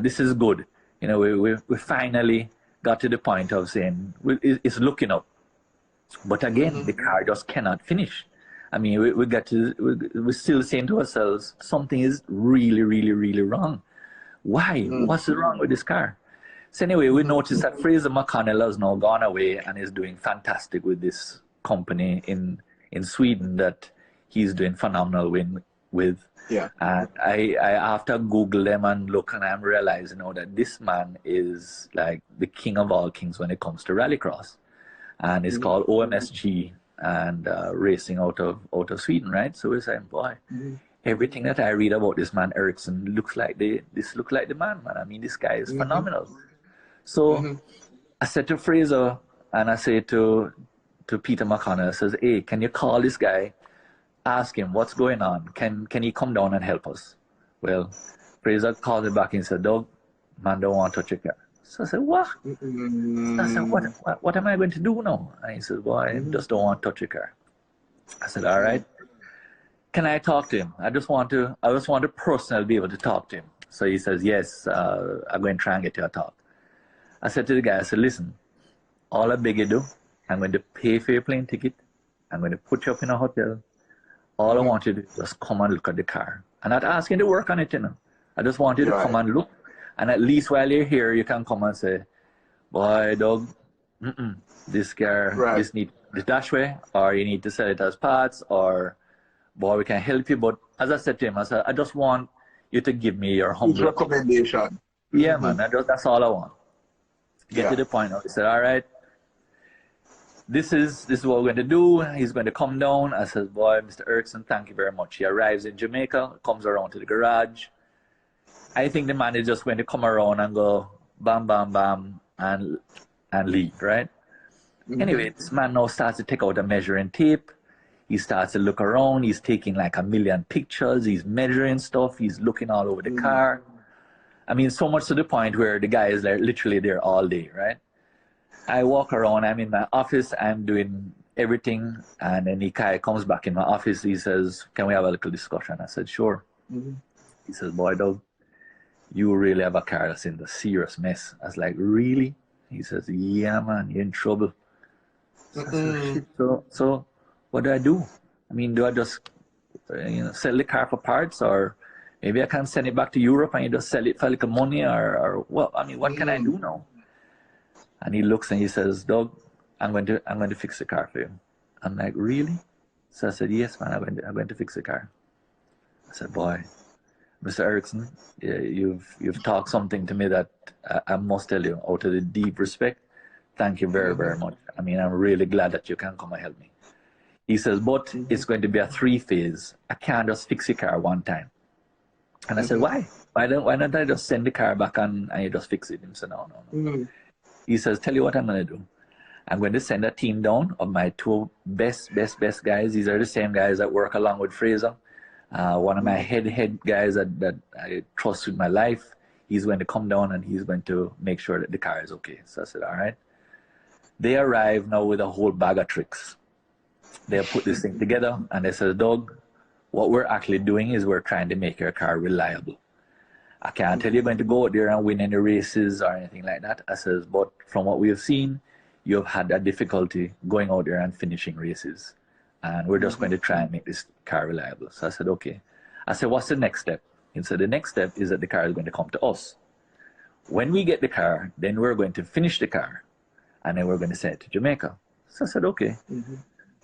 this is good. We finally got to the point of saying it's looking up. But again, the car just cannot finish. I mean, we're still saying to ourselves, something is really, really, really wrong. Why? What's wrong with this car? So anyway, we noticed that Fraser McConnell has now gone away and is doing fantastic with this company in Sweden that he's doing phenomenal with. Yeah. And I after Google them and look and I'm realizing now that this man is like the king of all kings when it comes to rallycross, and it's called OMSG and racing out of Sweden, right? So we're saying, boy, everything that I read about this man Ericsson looks like the man. I mean, this guy is phenomenal. So I said to Fraser and I say to Peter McConnell, I says, hey, can you call this guy? Ask him what's going on. Can he come down and help us? Well, Fraser called me back and said, Doug, man don't want to touch your car. So I said, what? I said, what am I going to do now? And he said, boy, I just don't want to touch your car. I said, all right. Can I talk to him? I just want to personally be able to talk to him. So he says, yes, I'm going to try and get you a talk. I said to the guy, I said, listen, all I beg you do, I'm going to pay for your plane ticket. I'm going to put you up in a hotel. All I want you to do is just come and look at the car. I'm not asking you to work on it, I just want you to come and look. And at least while you're here, you can come and say, boy, Doug, this car, this need the dashway, or you need to sell it as parts, or, boy, we can help you. But as I said to him, I said, I just want you to give me your humble recommendation. Yeah, man, that's all I want. Get to the point. He said, all right, this is what we're going to do. He's going to come down. I said, boy, Mr. Erickson, thank you very much. He arrives in Jamaica, comes around to the garage. I think the man is just going to come around and go bam, bam, bam, and leave, right? Anyway, this man now starts to take out a measuring tape. He starts to look around. He's taking like 1 million pictures. He's measuring stuff. He's looking all over the car. I mean, so much to the point where the guy is like literally there all day, right? I walk around. I'm in my office. I'm doing everything. And then he kind of comes back in my office. He says, can we have a little discussion? I said, sure. He says, boy, Doug, you really have a car that's in the serious mess. I was like, really? He says, yeah, man, you're in trouble. So what do I do? I mean, do I just sell the car for parts, or maybe I can send it back to Europe and you just sell it for like money, or what? I mean, what can I do now? And he looks and he says, Doug, I'm going to fix the car for you. I'm like, really? So I said, yes, man, I'm going to fix the car. I said, boy, Mr. Erickson, you've talked something to me that I must tell you out of the deep respect. Thank you very, very much. I mean, I'm really glad that you can come and help me. He says, but it's going to be a 3-phase. I can't just fix the car one time. And I said, why? Why don't I just send the car back and you just fix it? He said, no. He says, tell you what I'm going to do. I'm going to send a team down of my 2 best guys. These are the same guys that work along with Fraser. One of my head guys that I trust with my life. He's going to come down and he's going to make sure that the car is okay. So I said, all right. They arrive now with a whole bag of tricks. They put this thing together and they said, Doug, what we're actually doing is we're trying to make your car reliable. I can't tell you you're going to go out there and win any races or anything like that. I says, but from what we have seen, you have had a difficulty going out there and finishing races. and we're just going to try and make this car reliable. So I said, okay. I said, what's the next step? He said, the next step is that the car is going to come to us. When we get the car, then we're going to finish the car, and then we're going to send it to Jamaica. So I said, okay.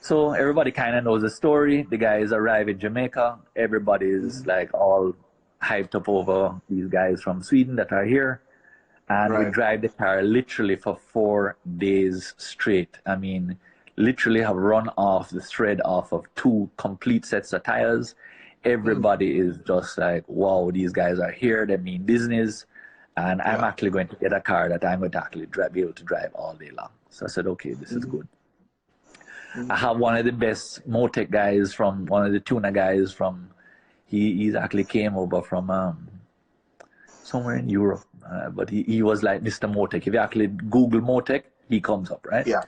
So everybody kind of knows the story. The guys arrive in Jamaica. Everybody's like all hyped up over these guys from Sweden that are here. And we drive the car literally for 4 days straight. I mean, literally have run off the thread off of 2 complete sets of tires. Everybody is just like, wow, these guys are here. They mean business. And I'm actually going to get a car that I'm going to actually be able to drive all day long. So I said, okay, this is good. I have one of the best Motec guys from, one of the tuner guys from, he's actually came over from somewhere in Europe. But he was like Mr. Motec. If you actually Google Motec, he comes up, right? Yeah.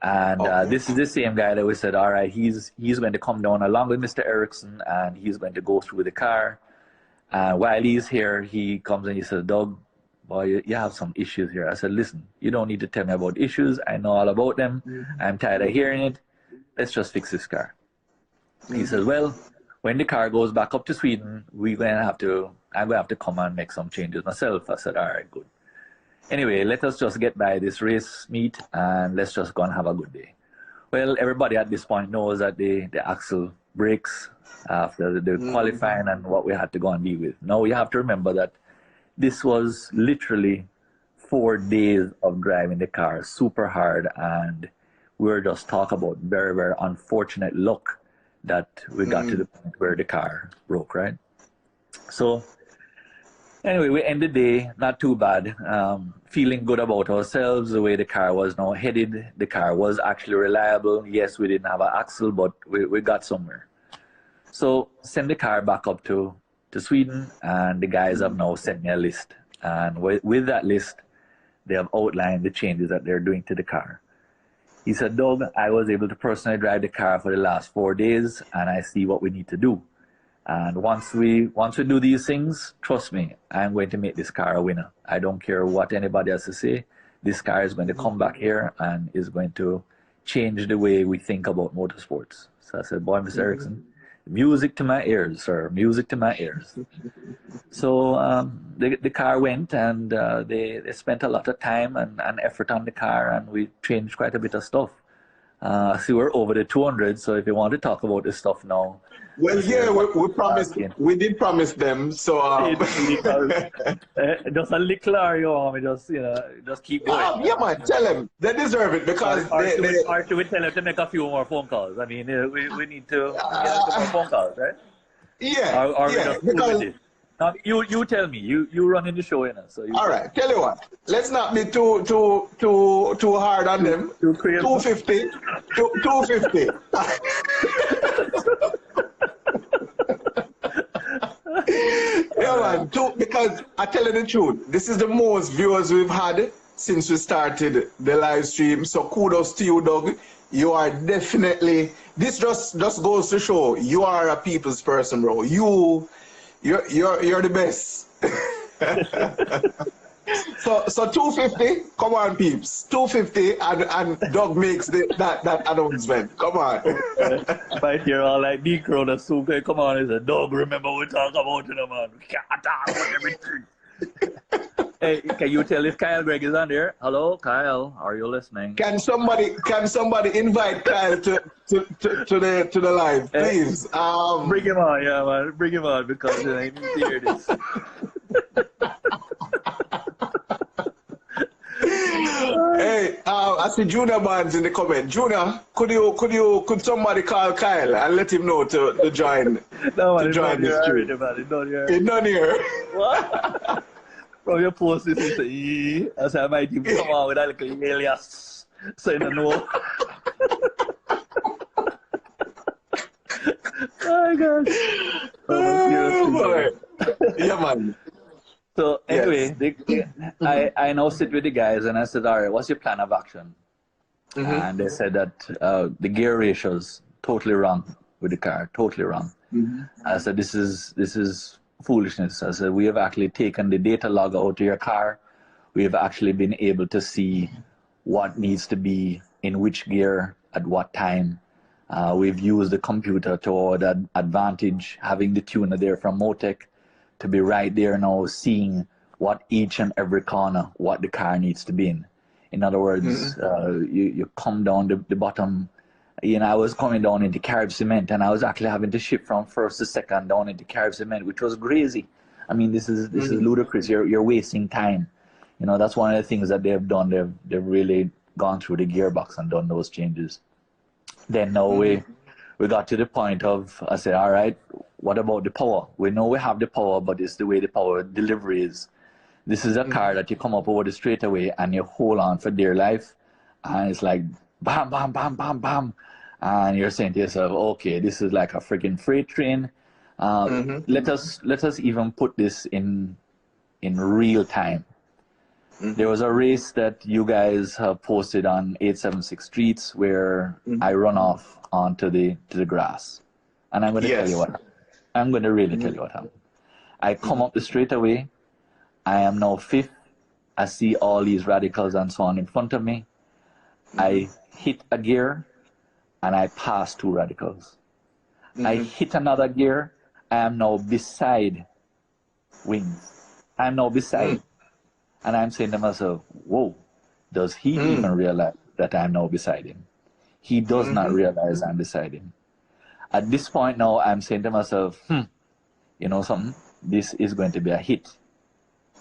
And this is the same guy that we said, all right, he's going to come down along with Mr. Erickson, and he's going to go through the car. While he's here, he comes and he says, Doug, boy, you have some issues here. I said, listen, you don't need to tell me about issues. I know all about them. I'm tired of hearing it. Let's just fix this car. He says, well, when the car goes back up to Sweden, I'm going to have to come and make some changes myself. I said, all right, good. Anyway, let us just get by this race meet, and let's just go and have a good day. Well, everybody at this point knows that the axle breaks after the qualifying and what we had to go and deal with. Now, you have to remember that this was literally 4 days of driving the car super hard, and we were just talking about very, very unfortunate luck that we got to the point where the car broke, right? So anyway, we ended the day not too bad, feeling good about ourselves, the way the car was now headed. The car was actually reliable. Yes, we didn't have an axle, but we got somewhere. So send the car back up to Sweden, and the guys have now sent me a list. And with that list, they have outlined the changes that they're doing to the car. He said, Doug, I was able to personally drive the car for the last 4 days, and I see what we need to do. And once we do these things, trust me, I'm going to make this car a winner. I don't care what anybody has to say. This car is going to come back here and is going to change the way we think about motorsports. So I said, boy, Mr. Erickson, music to my ears, sir, music to my ears. So the car went, and they spent a lot of time and effort on the car, and we changed quite a bit of stuff. So we're over the 200, so if you want to talk about this stuff now. Well, yeah, we promised, we did promise them, so... just a little, you want me just keep going. Yeah, man, tell them. They deserve it, because or should we tell them to make a few more phone calls? I mean, we need to get a few more phone calls, right? Yeah, or we just because... Now, you tell me. You running the show, So all right. Tell you what. Let's not be too hard on them. Too crazy. 250. 250. Yeah, man. Because I tell you the truth, this is the most viewers we've had since we started the live stream. So kudos to you, Doug. You are definitely. This just goes to show you are a people's person, bro. You're the best. so 250, come on, peeps. 250, and Doug makes that announcement. Come on. Right here, all like Necro, the super. Come on, he said, Doug, remember we talk about it, man. We can't talk about everything. Hey, can you tell if Kyle Gregg is on there? Hello, Kyle, are you listening? Can somebody invite Kyle to the live, please? Bring him on, yeah, man. Bring him on, because I need to hear this. Hey, I see Junior Man's in the comment. Junior, could somebody call Kyle and let him know to join? No, man, to join this stream. He's not here. What? From your post this is I said I might even come on with a little alias. So you don't know. Oh my gosh. Oh, boy. Yeah, man. So anyway, I now sit with the guys and I said, all right, what's your plan of action? And they said that the gear ratio's totally wrong with the car, totally wrong. I said, this is foolishness. I said, we have actually taken the data log out of your car. We have actually been able to see what needs to be in which gear at what time. We've used the computer to our advantage, having the tuner there from Motec to be right there now, seeing what each and every corner, what the car needs to be in. In other words, you come down the bottom. You know, I was coming down into carb cement, and I was actually having to shift from first to second down into carb cement, which was crazy. I mean, this is ludicrous. You're wasting time. You know, that's one of the things that they've done. They've really gone through the gearbox and done those changes. Then now we got to the point of, I said, all right, what about the power? We know we have the power, but it's the way the power delivery is. This is a car that you come up over the straightaway and you hold on for dear life, and it's like bam, bam, bam, bam, bam, and you're saying to yourself, okay, this is like a freaking freight train. Let us even put this in real time. There was a race that you guys have posted on 876 Streets where I run off onto the grass, and I'm going to tell you what happened. I'm going to really tell you what happened. I come up the straightaway. I am now fifth. I see all these radicals and so on in front of me. I hit a gear and I pass two radicals. I hit another gear. I am now beside Wings. I'm now beside. And I'm saying to myself, whoa, does he even realize that I'm now beside him? He does not realize I'm beside him. At this point now, I'm saying to myself, you know something? This is going to be a hit.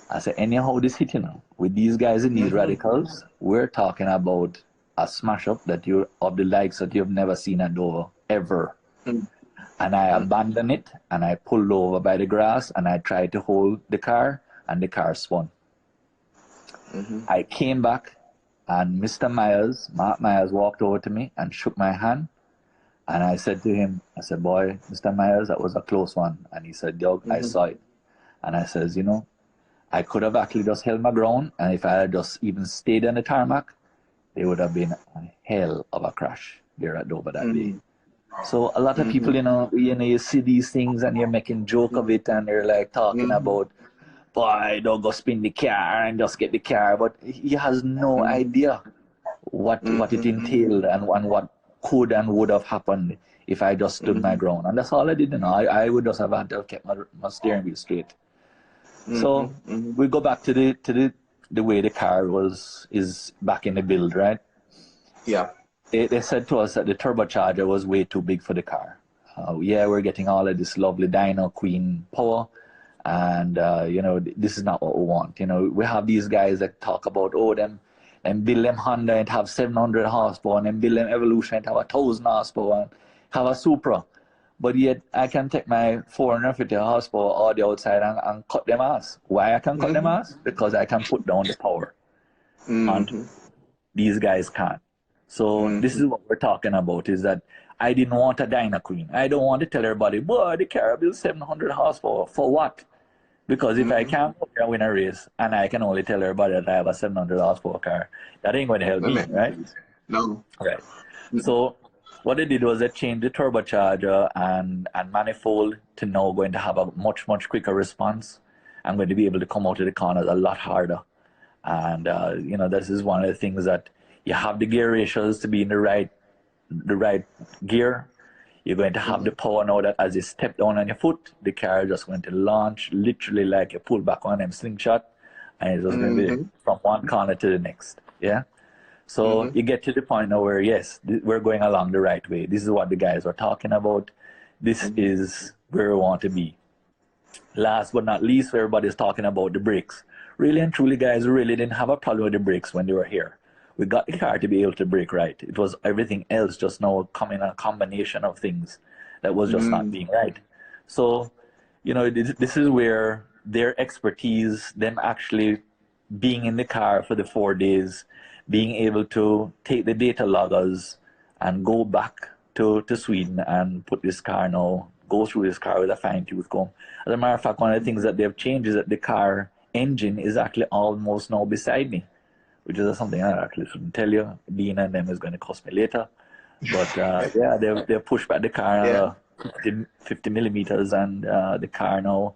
I said, anyhow, this hit, you know, with these guys in these radicals, we're talking about a smash up that you of the likes that you've never seen at Dover ever. And I abandoned it and I pulled over by the grass and I tried to hold the car and the car spun. I came back and Mark Myers walked over to me and shook my hand, and I said to him, I said, boy, Mr. Myers, that was a close one. And he said, Doug, I saw it. And I says, you know, I could have actually just held my ground, and if I had just even stayed on the tarmac, there would have been a hell of a crash there at Dover that day. So a lot of people, you see these things and you're making joke of it, and they're like talking about, boy, don't go spin the car and just get the car. But he has no idea what it entailed and what could and would have happened if I just stood my ground. And that's all I did. I would just have had to have kept my steering wheel straight. So we go back to the way the car is back in the build, right? Yeah. They said to us that the turbocharger was way too big for the car. We're getting all of this lovely Dyno Queen power, and this is not what we want. We have these guys that talk about them build them Honda and have 700 horsepower, and then build them Evolution and have 1,000 horsepower and have a Supra. But yet I can take my 450 horsepower all the outside and cut them ass. Why I can cut them ass? Because I can put down the power. And these guys can't. So this is what we're talking about, is that I didn't want a Dyna Queen. I don't want to tell everybody, boy, the car builds 700 horsepower. For what? Because if I can't win a race and I can only tell everybody that I have a 700 horsepower car, that ain't going to help me, right? No. Right. So what they did was they changed the turbocharger and manifold to now going to have a much, much quicker response. I'm going to be able to come out of the corners a lot harder. And, this is one of the things that you have the gear ratios to be in the right gear. You're going to have the power now that as you step down on your foot, the car is just going to launch literally like you pull back on them slingshot, and it's just going to be from one corner to the next. Yeah. So you get to the point now where, yes, we're going along the right way. This is what the guys were talking about. This is where we want to be. Last but not least, everybody's talking about the brakes. Really and truly, guys, we really didn't have a problem with the brakes when they were here. We got the car to be able to brake right. It was everything else just now coming a combination of things that was just not being right. So, this is where their expertise, them actually being in the car for the 4 days, being able to take the data loggers and go back to Sweden and put this car now, go through this car with a fine-tooth comb. As a matter of fact, one of the things that they've changed is that the car engine is actually almost now beside me, which is something I actually shouldn't tell you. Dean and them is going to cost me later. But they've pushed back the car 50 millimeters, and the car now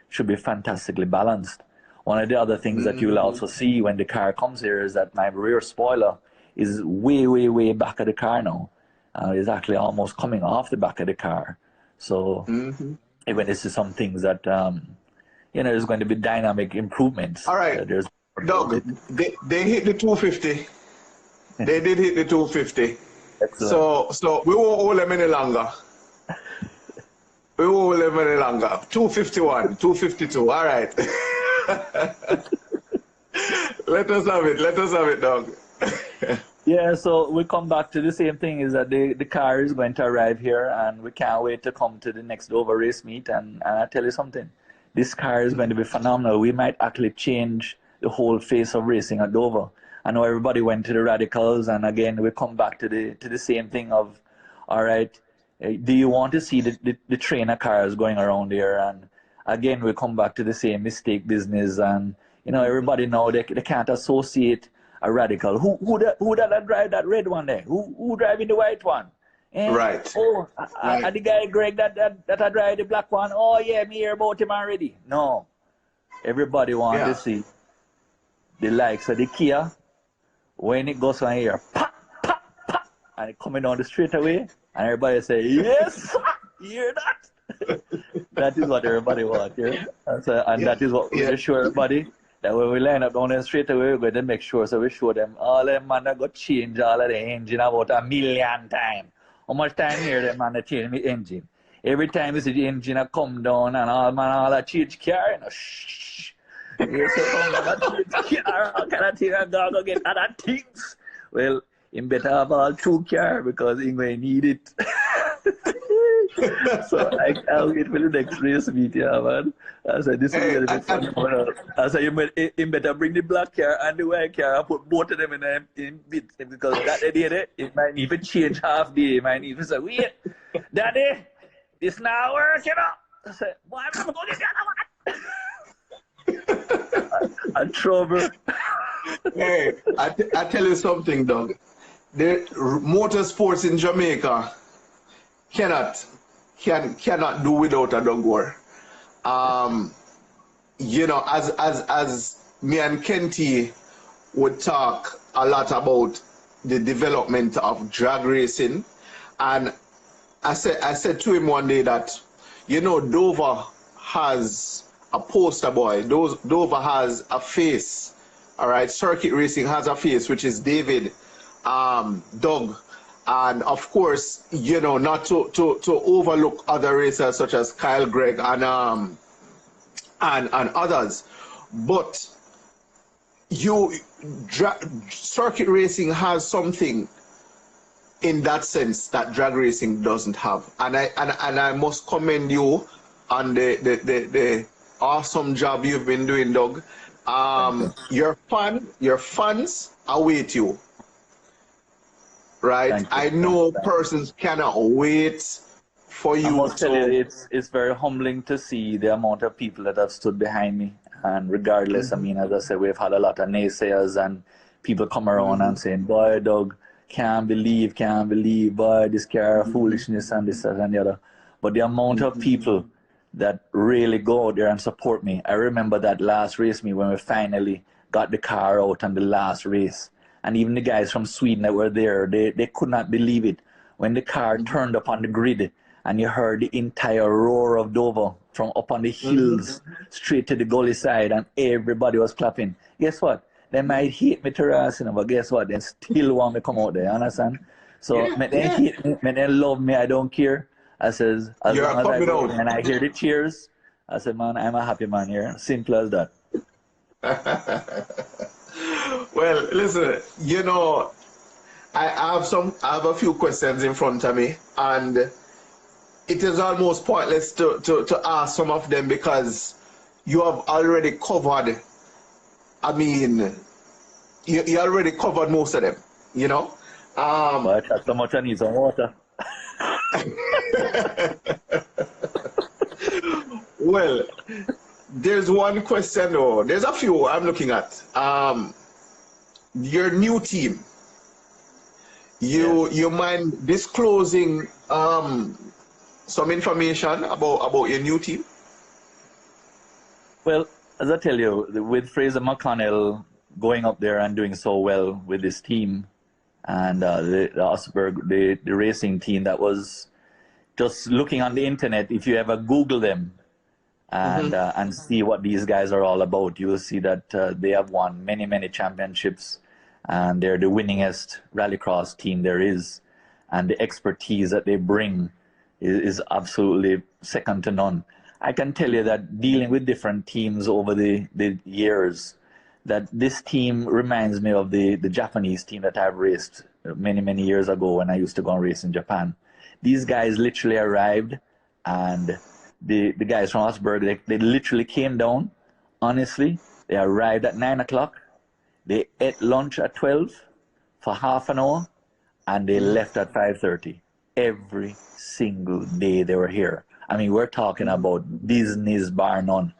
should be fantastically balanced. One of the other things that you'll also see when the car comes here is that my rear spoiler is way, way, way back of the car now. It's actually almost coming off the back of the car. So Mm-hmm. even this is some things that there's going to be dynamic improvements. All right, There's about Doug, it. they hit the 250. They did hit the 250. Excellent. So we won't hold them any longer. We won't hold them any longer. 251, 252. All right. Let us have it. Let us have it, Doug. Yeah, so we come back to the same thing is that the car is going to arrive here and we can't wait to come to the next Dover race meet. And I tell you something, this car is going to be phenomenal. We might actually change the whole face of racing at Dover. I know everybody went to the radicals, and again, we come back to the same thing of, all right, do you want to see the trainer cars going around there? And again, we come back to the same mistake business. And, everybody know they can't associate a radical. Who that drive that red one there? Who driving the white one? Eh? Right. Oh, Right. the guy Greg that I drive the black one. Oh yeah, me hear about him already. No, everybody want to Yeah. see the likes of the Kia when it goes on here, pop, pop, pop, and it coming down the straight away, and everybody say yes, you hear that? That is what everybody wants here, and Yeah. that is what we're Yeah. going to show everybody. That when we line up down there straight away, we're going to make sure, so we show them all them man that got change all of the engine about 1,000,000 times. How much time here them man that change the engine? Every time you see the engine a come down and all that change car, shh. You say, oh man, that change car, how can I take a dog and get other things? Well, him better have all two car because he may need it. So I can't wait for the next race meet, yeah, man. I said, this is Hey, going to be fun. I said, you better bring the black car and the white car and put both of them in bits because that day, it might even change half day. It might even say, wait, Daddy, it's not working out. I said, boy, I'm going to get the other one. I'm trouble. hey, I tell you something, Doug. The motorsports in Jamaica cannot do without a Doug Gore. As me and Kenty would talk a lot about the development of drag racing, and I said to him one day that Dover has a poster boy. Dover has a face. All right, circuit racing has a face, which is David, Doug, and of course, not to overlook other racers such as Kyle Gregg and others, but circuit racing has something in that sense that drag racing doesn't have, and I must commend you on the awesome job you've been doing, Doug. Thank you. Your fans await you, right? Thank you. I know Thank you. persons cannot wait for I you must tell you, to. it's very humbling to see the amount of people that have stood behind me. And regardless, I Mhm, mean, as I said, we've had a lot of naysayers and people come around mhm, and saying, boy, Doug, can't believe, boy, this car mhm, foolishness and this that, and the other. But the amount of mhm, people that really go out there and support me. I remember that last race me when we finally got the car out on the last race. And even the guys from Sweden that were there, they could not believe it. When the car turned up on the grid and you heard the entire roar of Dover from up on the mhm, hills straight to the gully side and everybody was clapping. Guess what? They might hate me to racing, but guess what? They still want me to come out there, understand? So yeah, may they yeah. hate me, may they love me, I don't care. I says, as long You're as I coming go in out. and I hear the cheers, I said, man, I'm a happy man here. Simple as that. Well, listen, I have a few questions in front of me, and it is almost pointless to ask some of them because you have already covered. I mean, you already covered most of them. You know. Um, But I so much I need some water. well, there's one question though. There's a few I'm looking at. Your new team. Yes. You mind disclosing some information about your new team? Well, as I tell you, with Fraser McConnell going up there and doing so well with his team, and the Osberg, the racing team that was just looking on the internet. If you ever Google them and see what these guys are all about, you will see that they have won many championships, and they're the winningest rallycross team there is, and the expertise that they bring is absolutely second to none. I can tell you that dealing with different teams over the years, that this team reminds me of the Japanese team that I've raced many years ago when I used to go and race in Japan. These guys literally arrived, and the guys from Osberg, they literally came down. Honestly, they arrived at 9 o'clock. They ate lunch at 12 for half an hour, and they left at 5:30. Every single day they were here. I mean, we're talking about Disney's bar none.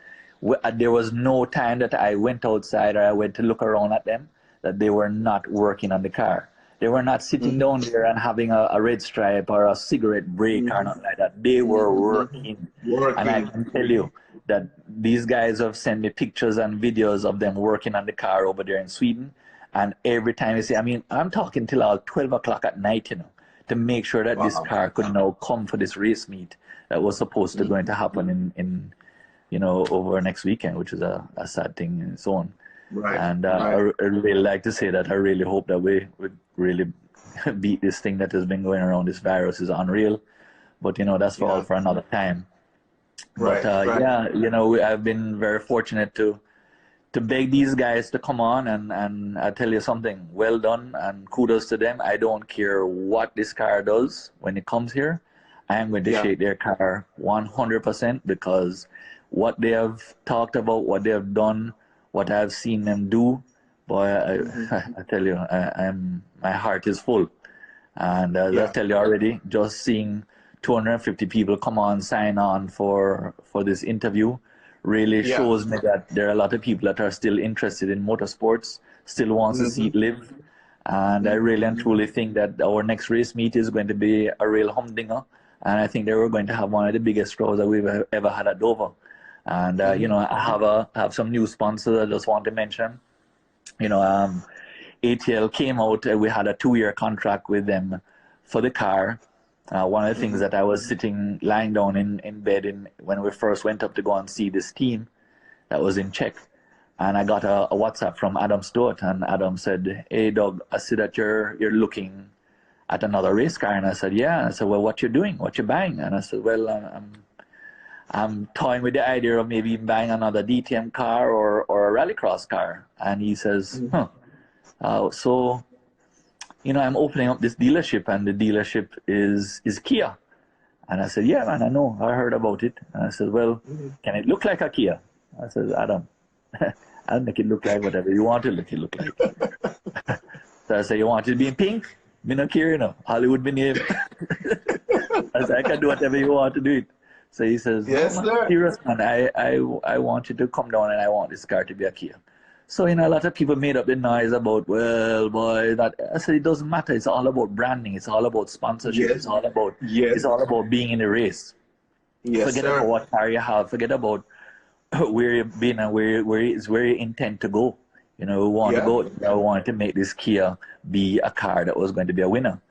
There was no time that I went outside or I went to look around at them that they were not working on the car. They were not sitting down there and having a red stripe or a cigarette break or nothing like that. They were working. And I can tell you that these guys have sent me pictures and videos of them working on the car over there in Sweden. And every time you see, I mean, I'm talking till about 12 o'clock at night, you know, to make sure that this car could now come for this race meet that was supposed to going to happen in you know, over next weekend, which is a sad thing and so on. Right. And I really like to say that I really hope that we would really beat this thing that has been going around. This virus is unreal, but you know, that's for all for another time. But yeah, you know, I've been very fortunate to beg these guys to come on, and I tell you something, well done and kudos to them. I don't care what this car does when it comes here. I am going to shake their car 100%, because what they have talked about, what they have done, what I've seen them do, boy, I tell you, my heart is full. And as I tell you already, just seeing 250 people come on, sign on for this interview, really shows me that there are a lot of people that are still interested in motorsports, still wants to see it live. And I really and truly think that our next race meet is going to be a real humdinger. And I think that we're going to have one of the biggest crowds that we've ever had at Dover. And, you know, I have some new sponsors I just want to mention. You know, ATL came out, we had a 2-year contract with them for the car. One of the things that I was lying down in bed when we first went up to go and see this team that was in Czech. And I got a WhatsApp from Adam Stewart, and Adam said, "Hey, Doug, I see that you're looking at another race car." And I said, "Yeah." And I said, "Well, what you doing? What you buying?" And I said, "Well, I'm toying with the idea of maybe buying another DTM car or a rallycross car." And he says, so, you know, I'm opening up this dealership, and the dealership is Kia. And I said, "Yeah, man, I know. I heard about it." And I said, "Well, can it look like a Kia?" I said, "Adam, I'll make it look like whatever you want to look like." So I said, "You want it to be in pink? Me no care, you know. Hollywood be name." I said, "I can do whatever you want to do it." So he says, "Yes, sir. Serious, man. I want you to come down, and I want this car to be a Kia." So, you know, a lot of people made up the noise about, well, boy, that. I said, it doesn't matter. It's all about branding. It's all about sponsorship. It's all about being in the race. Forget about what car you have. Forget about where you've been and where you intend to go. You know, we want to go. I wanted to make this Kia be a car that was going to be a winner.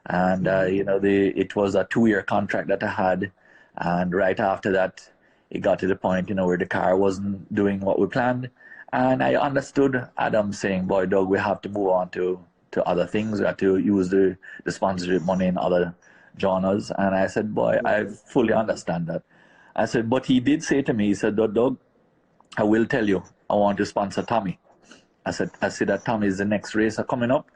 And, you know, it was a 2-year contract that I had. And right after that, it got to the point, you know, where the car wasn't doing what we planned. And I understood Adam saying, "Boy, Doug, we have to move on to other things. We have to use the sponsorship money in other genres." And I said, "Boy, I fully understand that." I said, but he did say to me, he said, "Doug, I will tell you, I want to sponsor Tommy." I see that Tommy is the next racer coming up,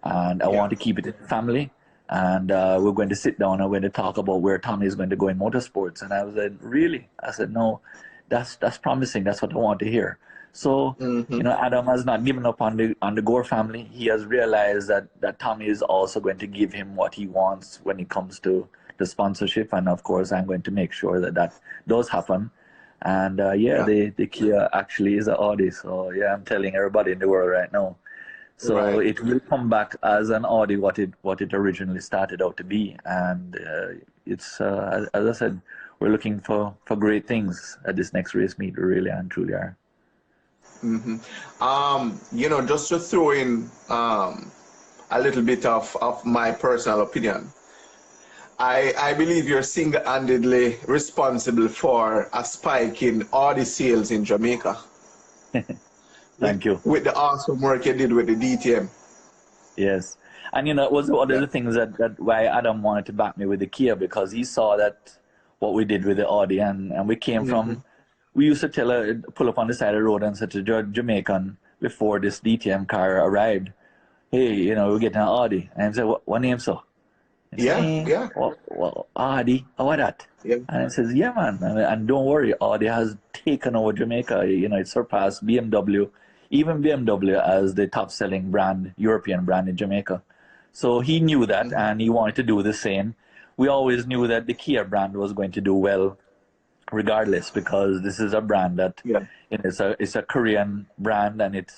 and I want to keep it in the family. And we're going to sit down and we're going to talk about where Tommy is going to go in motorsports. And I was like, "Really?" I said, "No, that's promising. That's what I want to hear." So, you know, Adam has not given up on the Gore family. He has realized that Tommy is also going to give him what he wants when it comes to the sponsorship. And of course, I'm going to make sure that does happen. And the Kia actually is an Audi. So yeah, I'm telling everybody in the world right now. So it will come back as an Audi what it originally started out to be. And it's as I said, we're looking for great things at this next race meet. We really and truly are. You know, just to throw in a little bit of my personal opinion. I believe you're single-handedly responsible for a spike in Audi sales in Jamaica Thank you. with the awesome work you did with the DTM. Yes. And you know, it was one of Yeah. the things that why Adam wanted to back me with the Kia, because he saw that what we did with the Audi, and we came from, we used to pull up on the side of the road and say to Jamaican before this DTM car arrived, hey, you know, we're getting an Audi. And I said, what name, so? And he said, Yeah. what, Audi? Oh, what that? Yeah. And I says, yeah, man. And don't worry, Audi has taken over Jamaica. You know, it surpassed BMW, even BMW as the top selling brand, European brand in Jamaica. So he knew that, and he wanted to do the same. We always knew that the Kia brand was going to do well regardless, because this is a brand that Yeah. it's a Korean brand, and it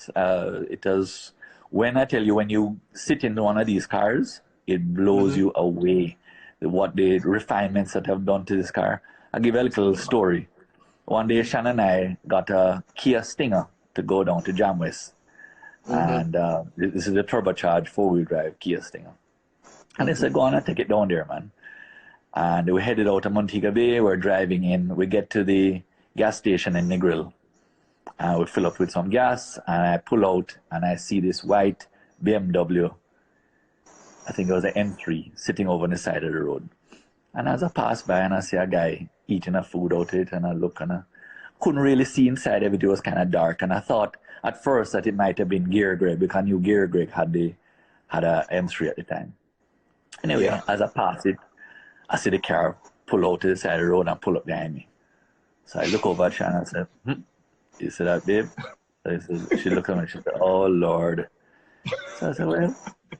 does, when I tell you, when you sit in one of these cars, it blows you away what the refinements that have done to this car. I'll give you a little story. One day, Shan and I got a Kia Stinger to go down to Jamwest, and this is a turbocharged four-wheel drive Kia Stinger. And they said, go on and take it down there, man. And we headed out to Montego Bay. We're driving in. We get to the gas station in Negril. And we fill up with some gas. And I pull out and I see this white BMW. I think it was an M3 sitting over on the side of the road. And as I pass by and I see a guy eating a food out of it, and I look and I couldn't really see inside. Everything was kind of dark. And I thought at first that it might have been Gear Greg, because I knew Gear Greg had a M3 at the time. Anyway, as I pass it, I see the car pull out to the side of the road and pull up behind me. So I look over at Shannon and I said, you see that, babe? So she looked at me and she said, oh, Lord. So I said, well,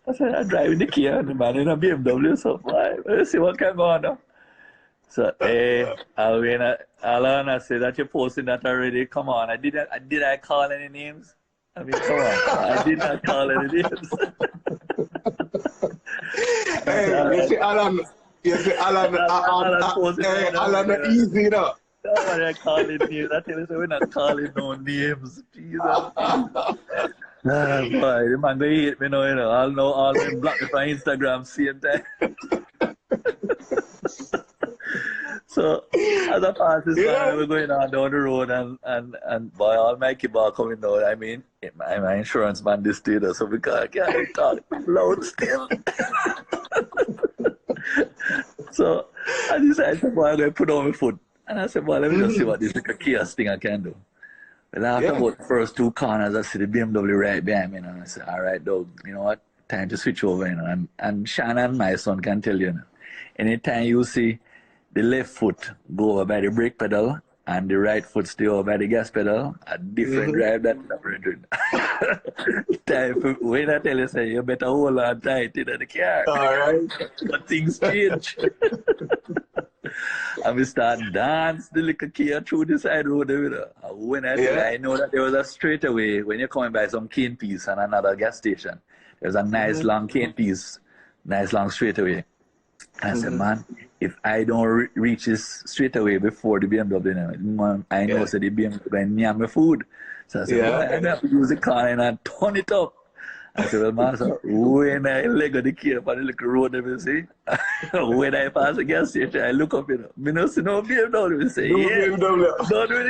I'm driving the Kia and the man in a BMW, so why? Let's see what can go on now. So, hey, Alwina, Alan, I said that you're posting that already. Come on, did I call any names? I mean, come on, I did not call any names. Hey, you see, Alan, Alan, easy, you know. Nobody calling names. I tell you, so we're not calling no names. Jesus. Boy, the man they hate me now, you know. All them block me from Instagram same time. So as I pass this man, we're going on down the road, and boy, all my kibble coming down. I mean, my insurance man this day, so because I can't talk loud still. So I decided, boy, I'm going to put on my foot. And I said, boy, let me just see what this little Kia Stinger can do. Well, after about the first two corners, I see the BMW right behind me, and I said, all right, dog, you know what? Time to switch over, you know. And Shannon, my son, can tell you, anytime you see the left foot go over by the brake pedal and the right foot stay over by the gas pedal, a different drive that never doing. Time for, when I tell you, say, you better hold on tight in the car. All right. But things change. And we start dance the little Kia through the side road. You know. And when I know that there was a straightaway when you're coming by some cane piece and another gas station. There's a nice long cane piece, nice long straightaway. And I said, man, if I don't reach this straightaway before the BMW, man, I know that the BMW going to my food. So I said, well, I have to use the car and turn it up. I said, well, man, so when I leg on the Kia on the little road, you see, when I pass the gas station, I look up, you know, I don't see no BMW. I say, BMW. Done with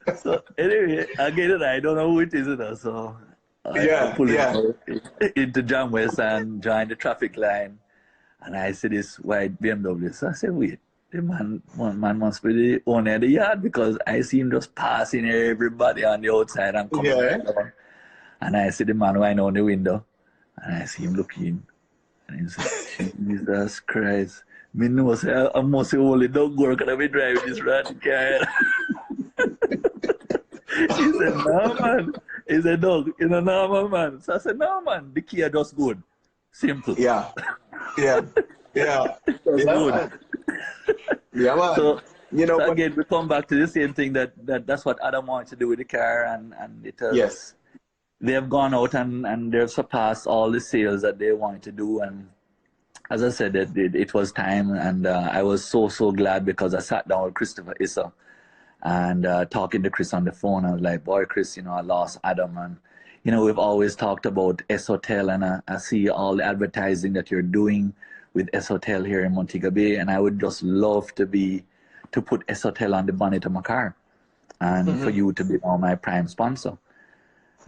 it. So anyway, again, I don't know who it is, you know, so I pull it into Jamwest and join the traffic line, and I see this white BMW. So I said, wait, the man must be the owner of the yard, because I see him just passing everybody on the outside and coming right down. And I see the man lying on the window, and I see him looking, and he said, Jesus Christ, me know say I must say only dog Gore can I be driving this ratty car. He said, no, man. He said, dog, you know, normal, man. So I said, no, man, the Kia just good. Simple. Yeah. Just good. Yeah, man. So, you know, so again, we come back to the same thing that's what Adam wanted to do with the car, and it has, they have gone out and they've surpassed all the sales that they wanted to do. And as I said, it was time, and I was so glad, because I sat down with Christopher Issa and talking to Chris on the phone. I was like, boy, Chris, you know, I lost Adam, and we've always talked about S Hotel, and I see all the advertising that you're doing with S Hotel here in Montego Bay, and I would just love to put S Hotel on the bonnet of my car, and for you to be my prime sponsor.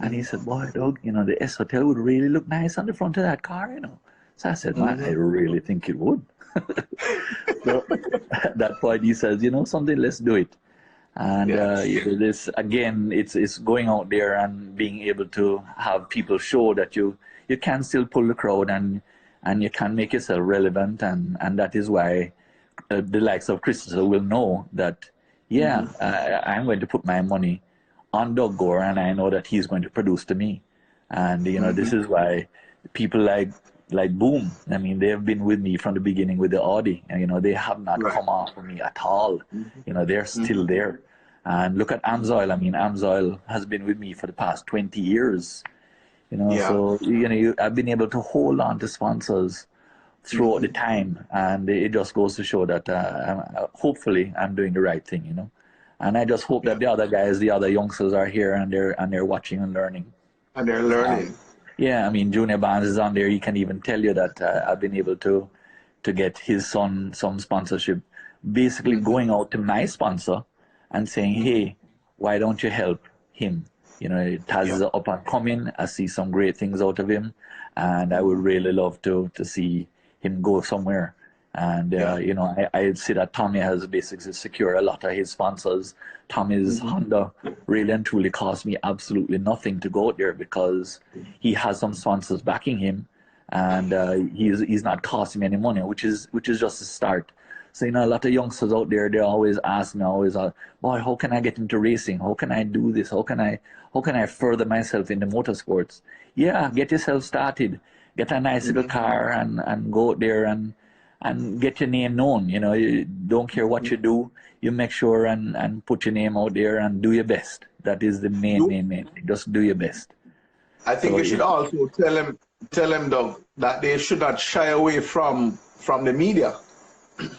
And he said, boy, Doug, the S Hotel would really look nice on the front of that car. So I said, man, I really think it would. So at that point, he says, something, let's do it. And this, again, it's going out there and being able to have people show that you can still pull the crowd, and you can make yourself relevant. And that is why the likes of Christopher will know that, I'm going to put my money on Doug Gore, and I know that he's going to produce to me. And, this is why people like Boom, I mean, they have been with me from the beginning with the Audi, and, they have not come off of me at all. They're still there. And look at Amsoil. I mean, Amsoil has been with me for the past 20 years. So, I've been able to hold on to sponsors throughout the time, and it just goes to show that hopefully I'm doing the right thing, And I just hope that the other guys, the other youngsters are here, and they're watching and learning. And they're learning. Yeah, I mean, Junior Barnes is on there. He can even tell you that I've been able to get his son some sponsorship, basically going out to my sponsor and saying, hey, why don't you help him? Taz is up and coming. I see some great things out of him, and I would really love to see him go somewhere. And, I see that Tommy has basically secured a lot of his sponsors. Tommy's Honda really and truly cost me absolutely nothing to go out there, because he has some sponsors backing him, and he's not costing me any money, which is just a start. So, a lot of youngsters out there, they always ask me, boy, how can I get into racing? How can I do this? How can I further myself in the motorsports? Yeah, get yourself started. Get a nice little car and go out there and get your name known. You don't care what you do, you make sure and put your name out there and do your best. That is the main thing. Just do your best. I think you should also tell them, Doug, that they should not shy away from the media.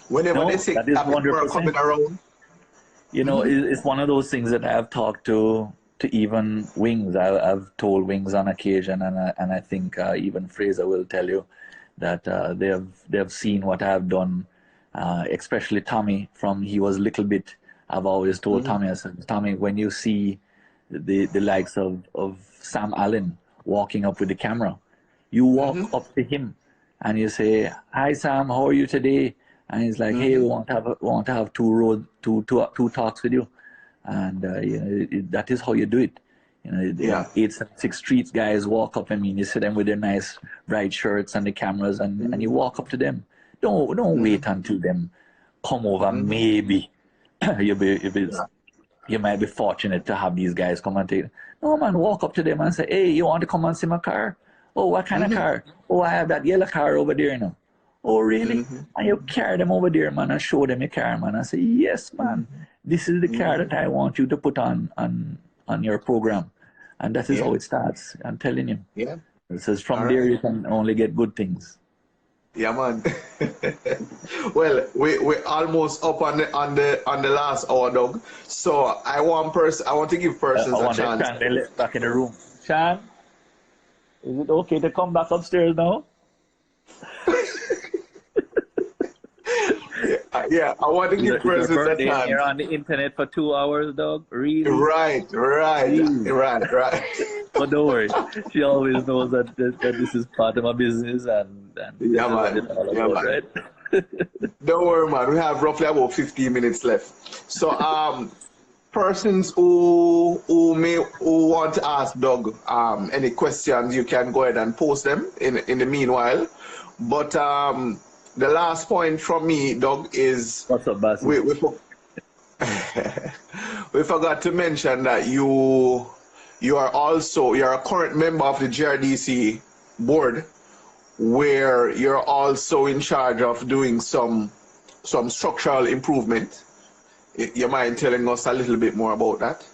Whenever they say that people are coming around. It's one of those things that I've talked to even Wings. I've told Wings on occasion, and I think even Fraser will tell you that they have seen what I've done, especially Tommy. From he was a little bit, I've always told Tommy, I said, Tommy, when you see the likes of Sam Allen walking up with the camera, you walk up to him and you say, hi Sam, how are you today? And he's like, hey, we want to have two talks with you. And that is how you do it. 876 Street guys walk up. I mean, you see them with their nice bright shirts and the cameras, and you walk up to them. Don't wait until them come over. Maybe you might be fortunate to have these guys come and take. No, man, walk up to them and say, hey, you want to come and see my car? Oh, what kind of car? Oh, I have that yellow car over there now. Oh, really? And you carry them over there, man, and show them your car, man, and say, yes, man, this is the car that I want you to put on your program. And that is how it starts. I'm telling you. Yeah. It says from there you can only get good things. Yeah, man. Well, we're almost up on the last hour, Doug. So I want to give persons a chance. Shan, back in the room. Shan, is it okay to come back upstairs now? Yeah, I want to give persons a chance. You're on the internet for 2 hours, dog. Really? Right. But don't worry, she always knows that this is part of my business, and yeah, man. Right? Don't worry, man. We have roughly about 15 minutes left. So, persons who want to ask Doug any questions, you can go ahead and post them in the meanwhile. But the last point from me, Doug, is what's up, Bassy? We forgot to mention that you're a current member of the GRDC board, where you're also in charge of doing some structural improvement. You mind telling us a little bit more about that?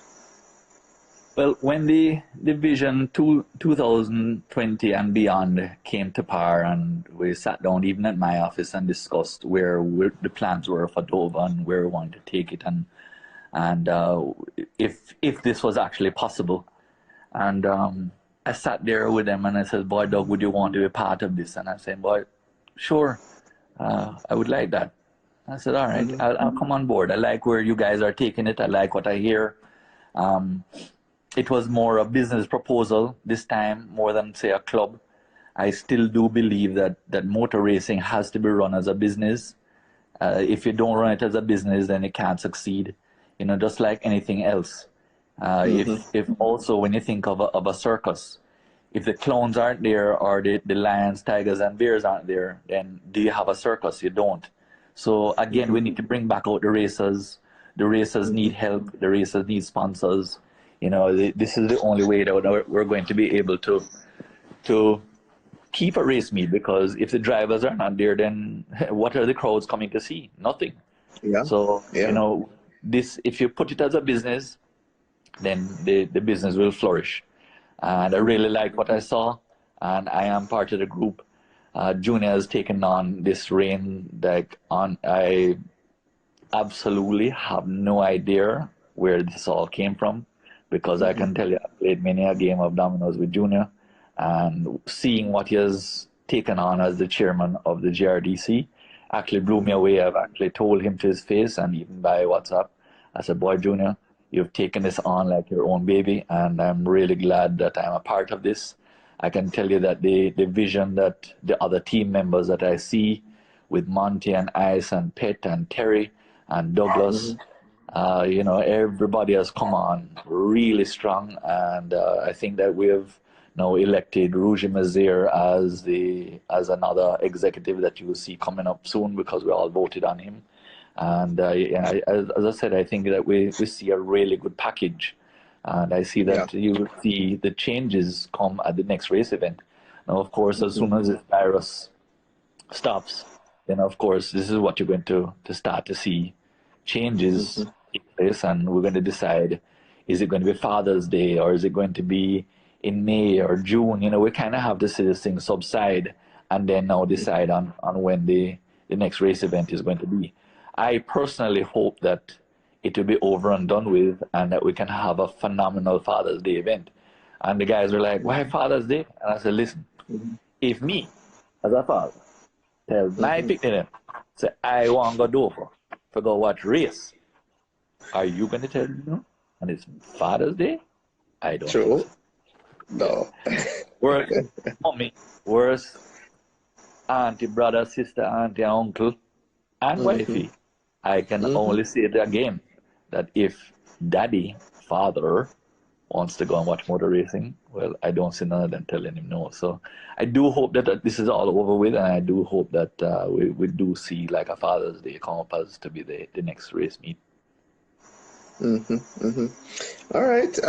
Well, when the Vision 2020 and beyond came to power, and we sat down even at my office and discussed where the plans were for Dover and where we wanted to take it, and if this was actually possible. And I sat there with them and I said, boy, Doug, would you want to be part of this? And I said, boy, sure, I would like that. I said, all right, I'll come on board. I like where you guys are taking it. I like what I hear. It was more a business proposal this time, more than, say, a club. I still do believe that motor racing has to be run as a business. If you don't run it as a business, then it can't succeed. Just like anything else. If also when you think of a circus, if the clowns aren't there or the lions, tigers, and bears aren't there, then do you have a circus? You don't. So again, we need to bring back out the racers. The racers need help. The racers need sponsors. This is the only way that we're going to be able to keep a race meet, because if the drivers are not there, then what are the crowds coming to see? Nothing. Yeah. So, Yeah. this, if you put it as a business, then the business will flourish. And I really like what I saw, and I am part of the group. Junior has taken on this reign I absolutely have no idea where this all came from, because I can tell you I played many a game of dominoes with Junior, and seeing what he has taken on as the chairman of the GRDC actually blew me away. I've actually told him to his face, and even by WhatsApp, I said, boy, Junior, you've taken this on like your own baby, and I'm really glad that I'm a part of this. I can tell you that the vision that the other team members that I see with Monty and Ice and Pet and Terry and Douglas, everybody has come on really strong, and I think that we have now elected Rouge Mazir as another executive that you will see coming up soon, because we all voted on him. And as I said, I think that we see a really good package. And I see that you will see the changes come at the next race event. Now, of course, as soon as this virus stops, then of course, this is what you're going to start to see changes take place. And we're going to decide, is it going to be Father's Day, or is it going to be in May or June? We kind of have to see this thing subside and then now decide on when the next race event is going to be. I personally hope that it will be over and done with, and that we can have a phenomenal Father's Day event. And the guys were like, why Father's Day? And I said, listen, if me, as a father, tell my picnic, say, I want to go Dover to go watch race, are you going to tell me no? And it's Father's Day? I don't True. think so. No. Worse mommy, worse auntie, brother, sister, auntie, uncle, and wifey. I can only say it again, that if daddy, father, wants to go and watch motor racing, well, I don't see none of them telling him no. So I do hope that this is all over with, and I do hope that we do see like a Father's Day come up as to be the next race meet. All right.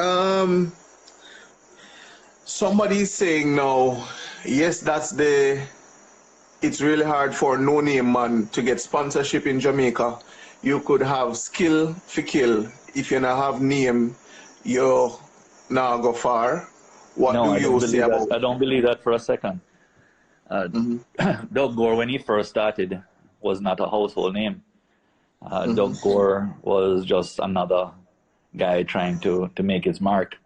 Somebody's saying now, yes, it's really hard for a no-name man to get sponsorship in Jamaica. You could have skill for kill. If you not have name, you not go far. What No, do I don't you say believe that. about I don't believe that for a second. Doug Gore, when he first started, was not a household name. Doug Gore was just another guy trying to make his mark.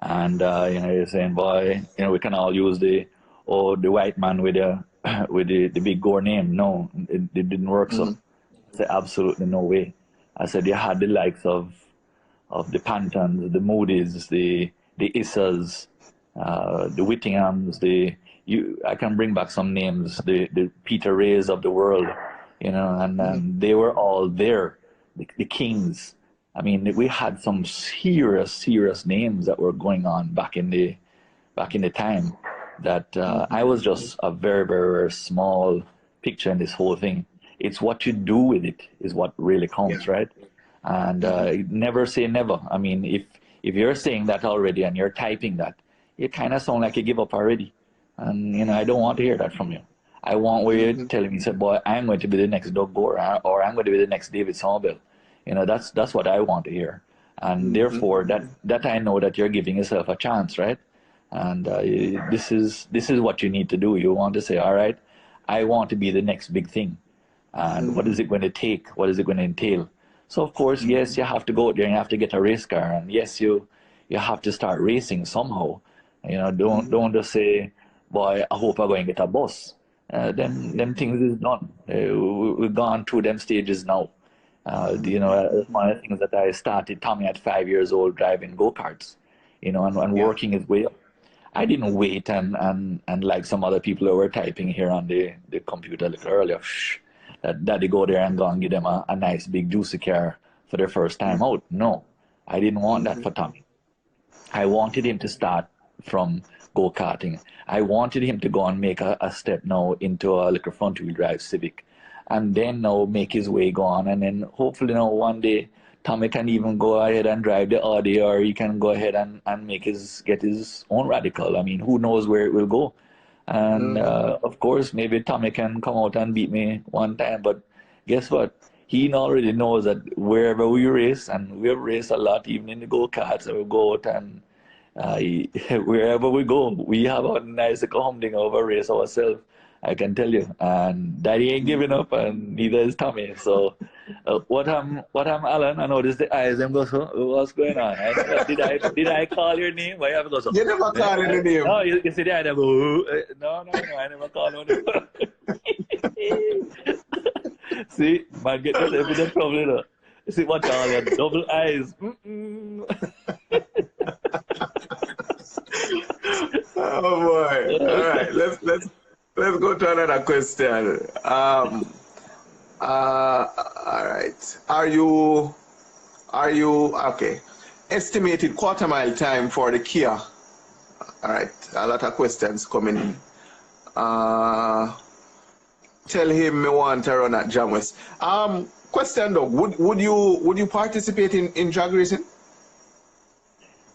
And you're saying, boy, we can all use the white man with the big Gore name. No, it didn't work. So I said, absolutely no way. I said, you had the likes of the Pantons, the Moody's, the Issas, the Whittinghams, I can bring back some names, the Peter Rays of the world, and they were all there, the Kings. I mean, we had some serious names that were going on back in the time that I was just a very, very, very small picture in this whole thing. It's what you do with it is what really counts, right? And never say never. I mean, if you're saying that already and you're typing that, you kind of sound like you give up already. And, I don't want to hear that from you. I want where you're telling me, say, boy, I'm going to be the next Doug Gore, or I'm going to be the next David Somerville. That's what I want to hear. And therefore, that I know that you're giving yourself a chance, right? And this is what you need to do. You want to say, all right, I want to be the next big thing. And what is it going to take? What is it going to entail? So, of course, yes, you have to go out there and you have to get a race car. And yes, you have to start racing somehow. You know, don't just say, boy, I hope I go and get a bus. Them things is done. We've gone through them stages now. You know, one of the things that I started Tommy at 5 years old driving go-karts, you know, and Yeah. working his way up. I didn't wait and like some other people who were typing here on the computer a little earlier, that daddy go there and go and give them a nice big juicy car for their first time out. No, I didn't want that for Tommy. I wanted him to start from go-karting. I wanted him to go and make a step now into a little front-wheel drive Civic, and then now make his way go on, and then hopefully now one day Tommy can even go ahead and drive the Audi, or he can go ahead and get his own radical. I mean, who knows where it will go. And of course, maybe Tommy can come out and beat me one time, but guess what? He already knows that wherever we race, and we've raced a lot, even in the go-karts, and we go out and wherever we go, we have a nice humding of a race ourselves, I can tell you. And Daddy ain't giving up, and neither is Tommy. So, what I'm Alan? I notice the eyes them go so. What's going on? Did I call your name? Why you have to go so? You never call the name. No, you see the eye them go. No, I never call no name. See, man, get yourself in trouble, you know. See what all your double eyes. Oh boy! All right, let's go to another question. All right. Are you okay? Estimated quarter mile time for the Kia. All right, a lot of questions coming in. Tell him me want to run at Jam West. Question though, would you participate in drag racing?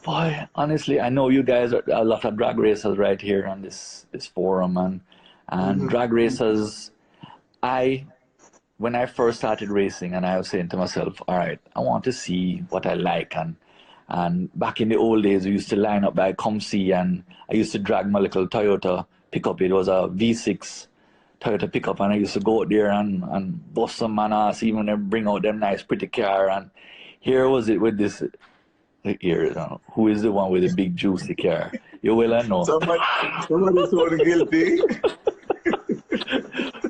Boy, honestly, I know you guys are a lot of drag racers right here on this forum, and drag racers. When I first started racing, and I was saying to myself, all right, I want to see what I like, and back in the old days, we used to line up by Comsey, and I used to drag my little Toyota pickup. It was a V6 Toyota pickup, and I used to go out there and bust some man ass, even and bring out them nice pretty car. And here was it with this here, who is the one with the big juicy car? You will know. Somebody's so guilty.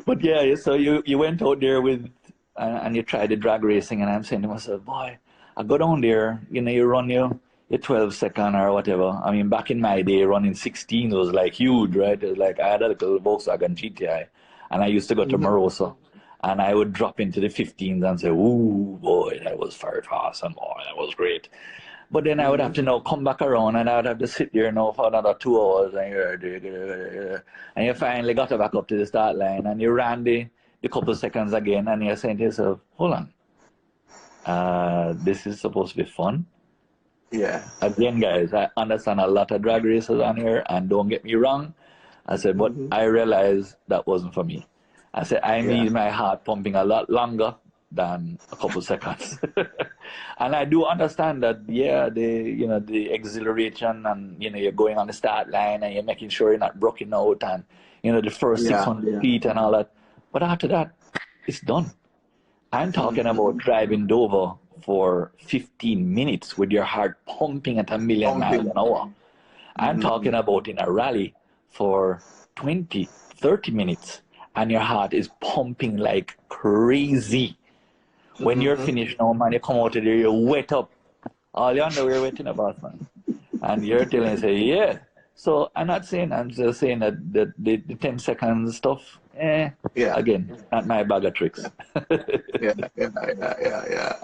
But yeah, so you went out there with and you tried the drag racing, and I'm saying to myself, boy, I go down there, you know, you run your 12 second or whatever. I mean, back in my day, running 16 was like huge, right? It was like I had a little Volkswagen GTI, and I used to go to Morosa, and I would drop into the 15s and say, ooh, boy, that was very fast, and boy, that was great. But then I would have to now come back around, and I would have to sit there now for another 2 hours, and you finally got back up to the start line, and you ran the couple seconds again, and you're saying to yourself, hold on, this is supposed to be fun. Yeah. Again, guys, I understand a lot of drag racers on here, and don't get me wrong. I said, but I realized that wasn't for me. I said, I need my heart pumping a lot longer than a couple seconds. And I do understand that, yeah, the exhilaration, and, you're going on the start line, and you're making sure you're not broken out, and, the first 600 feet and all that. But after that, it's done. I'm talking about driving Dover for 15 minutes with your heart pumping at 1,000,000 miles an hour. I'm talking about in a rally for 20, 30 minutes, and your heart is pumping like crazy. When you're finished now, man, you come out of there, you're wet up. All your underwear wetting about, man. And you're telling say, yeah. So I'm just saying that the 10 seconds stuff, again, not my bag of tricks. Yeah.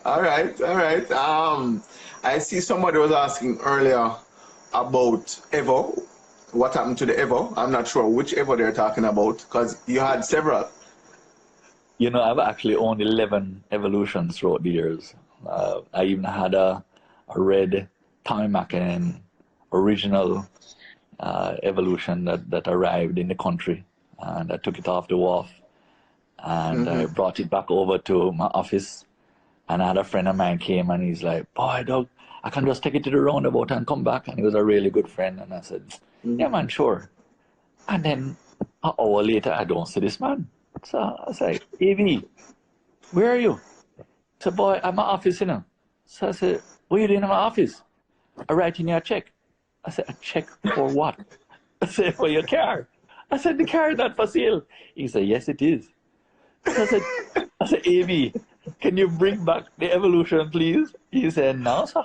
All right. I see somebody was asking earlier about Evo. What happened to the Evo? I'm not sure which Evo they're talking about, because you had several. I've actually owned 11 Evolutions throughout the years. I even had a red Tommy Mackin original Evolution that arrived in the country, and I took it off the wharf, and I brought it back over to my office, and I had a friend of mine came, and he's like, boy, Doug, I can just take it to the roundabout and come back. And he was a really good friend, and I said, yeah, man, sure. And then an hour later, I don't see this man. So I was like, AV, where are you? He said, boy, I'm at my office, So I said, what are you doing in my office? I'm writing you a check. I said, a check for what? I said, for your car. I said, the car is not for sale. He said, yes, it is. So I said, AB, can you bring back the Evolution, please? He said, no, sir.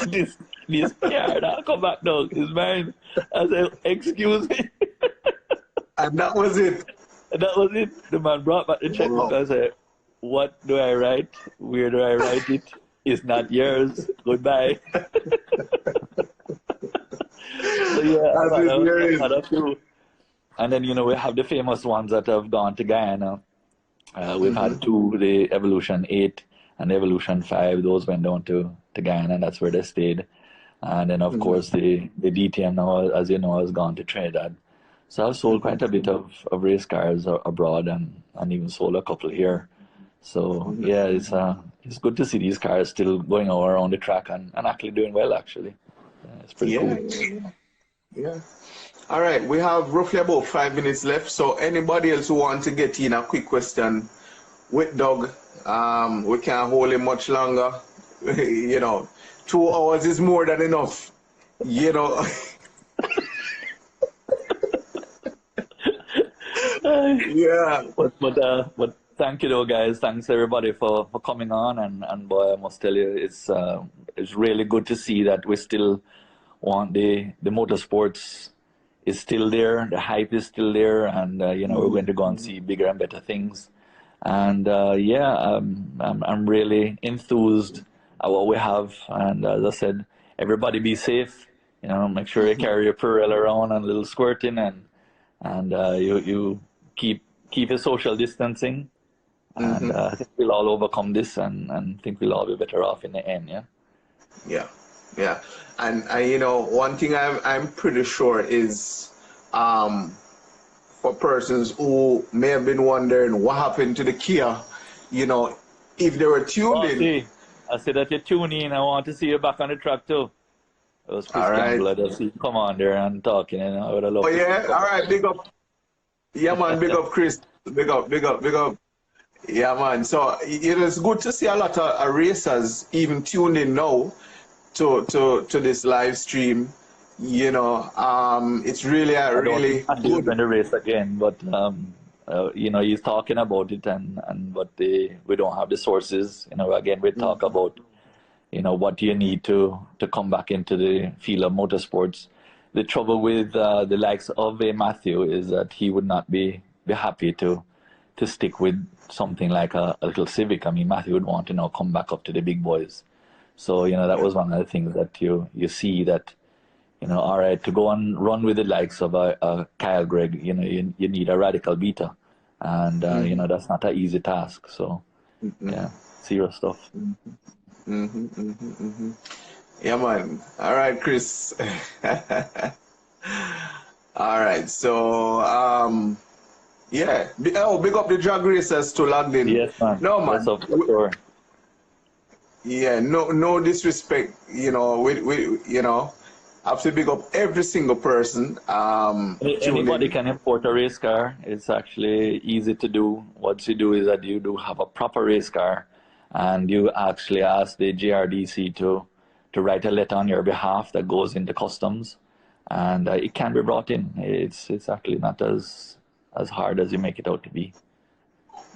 this this car now come back now. It's mine. I said, excuse me. And that was it. And that was it. The man brought back the checkbook. Wow. I said, what do I write? Where do I write it? It's not yours. Goodbye. So yeah, As if there I've is. had a few. And then, we have the famous ones that have gone to Guyana. We've had two, the Evolution 8 and Evolution 5. Those went down to Guyana, and that's where they stayed. And then, of course, the DTM now, as you know, has gone to Trinidad. So I've sold quite a bit of race cars abroad and even sold a couple here. So, yeah, it's good to see these cars still going all around the track and actually doing well, actually. Yeah, it's pretty Yeah, cool. yeah. All right, we have roughly about 5 minutes left. So anybody else who want to get in a quick question with Doug, we can't hold him much longer. 2 hours is more than enough. You know. Yeah. But thank you though, guys. Thanks everybody for coming on, and boy, I must tell you, it's really good to see that we still want the motorsports is still there, the hype is still there, and we're going to go and see bigger and better things. And yeah, I'm really enthused at what we have. And as I said, everybody be safe. Make sure you carry your Purell around and a little squirting, and you keep your social distancing. And I think we'll all overcome this, and think we'll all be better off in the end. Yeah. Yeah, yeah, and one thing I'm pretty sure is, for persons who may have been wondering what happened to the Kia, if they were tuned Oh, in. see, I see that you're tuning in. I want to see you back on the track too. It was Chris All right. Gamble. I see you come on there and talking, I would have loved Oh to see you yeah, come all back. right, big up. Yeah, man, big up, Chris. Big up, big up, big up. Yeah, man. So it is good to see a lot of racers even tuned in now to this live stream. It's really I don't really think Matthew's going good. to race again, but he's talking about it, but we don't have the sources. Again, we talk about what do you need to come back into the field of motorsports. The trouble with the likes of a Matthew is that he would not be happy to stick with something like a little Civic. I mean, Matthew would want to now come back up to the big boys. So that was one of the things that you see that. All right, to go and run with the likes of a Kyle Gregg, you need a radical beta, and that's not an easy task. So, yeah, serious stuff. Yeah, man. All right, Chris. All right. So, yeah. Big up the drag racers to logged in. Yes, man. No, What's man. up, for sure. Yeah. No disrespect. We have to big up every single person. Tuning Anybody in. can import a race car. It's actually easy to do. What you do is that you do have a proper race car, and you actually ask the GRDC to write a letter on your behalf that goes into customs, and it can be brought in. It's actually not as hard as you make it out to be.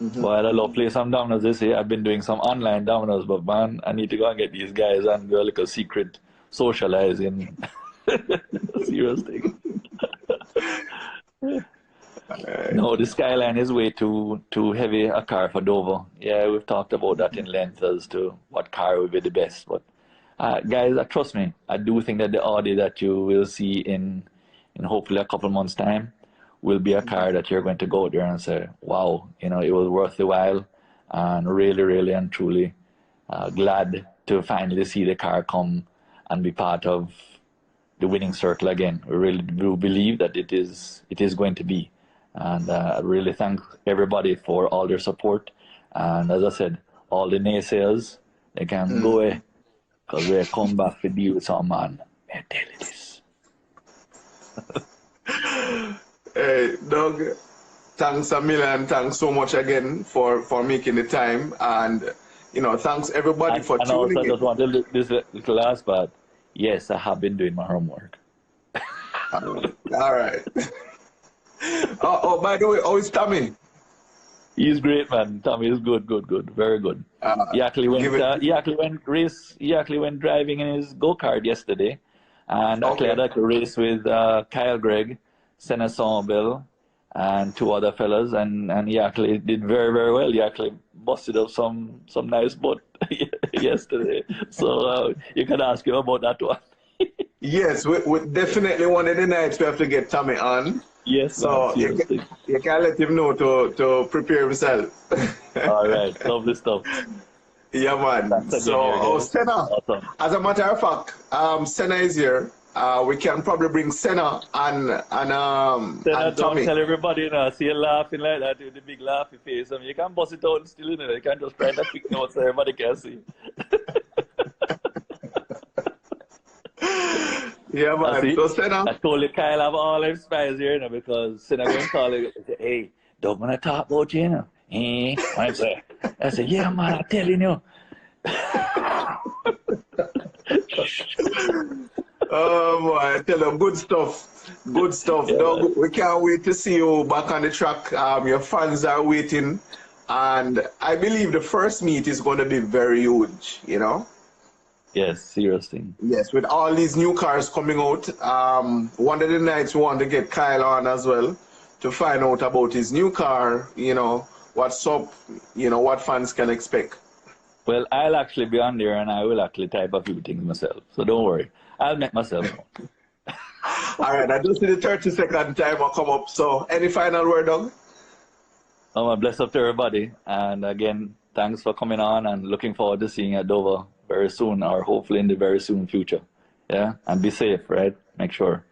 But I love play some dominoes this year. I've been doing some online dominoes, but man, I need to go and get these guys and do a little secret socializing. Serious thing. No, the Skyline is way too heavy a car for Dover. Yeah, we've talked about that in length as to what car would be the best. But guys, trust me, I do think that the Audi that you will see in hopefully a couple months' time will be a car that you're going to go there and say, wow, it was worth the while, and really, really and truly glad to finally see the car come and be part of the winning circle again. We really do believe that it is going to be. And I really thank everybody for all their support. And as I said, all the naysayers, they can go away, because we come back to deal with some man. I tell you this. Hey, Doug, thanks a million. Thanks so much again for making the time. And, thanks everybody for And also, tuning I just in. want to look this little last part. Yes, I have been doing my homework. All right. By the way, how is Tommy? He's great, man. Tommy is good, good, good, very good. Uh, He actually give went. it. He actually went race. He actually went driving in his go kart yesterday, and actually Okay. had like a race with Kyle Gregg, Senna Somerville, and two other fellas, and he actually did very very well. He actually busted up some nice butt yesterday. So you can ask him about that one. Yes, we definitely one of the nights we have to get Tommy on. Yes, man. So Seriously. you can let him know to prepare himself. All right. Lovely stuff. Yeah, man. Thanks So, again, here, guys. Senna, Awesome. as a matter of fact, Senna is here. We can probably bring Senna Then and don't Tommy. tell everybody, see you laughing like that with the big laughy face. I mean, you can bust it out still, You can't just write a quick note so everybody can see. Yeah, I man. see. So, Senna. I told you Kyle have all them spies here, because Sinner going to call you and say, hey, don't want to talk about you, I say, yeah, man, I'm telling you. Oh boy, I tell you, good stuff. Good stuff. Yeah, man. Dog, we can't wait to see you back on the track. Your fans are waiting. And I believe the first meet is going to be very huge, you know? Yes, seriously. Yes, with all these new cars coming out, one of the nights we want to get Kyle on as well to find out about his new car, what's up, what fans can expect. Well, I'll actually be on there and I will actually type a few things myself. So don't worry. I'll make myself known. All right, I just see the 30-second timer come up. So, any final word, Doug? Oh, bless up to everybody. And again, thanks for coming on and looking forward to seeing you at Dover very soon or hopefully in the very soon future. Yeah. And be safe, right? Make sure.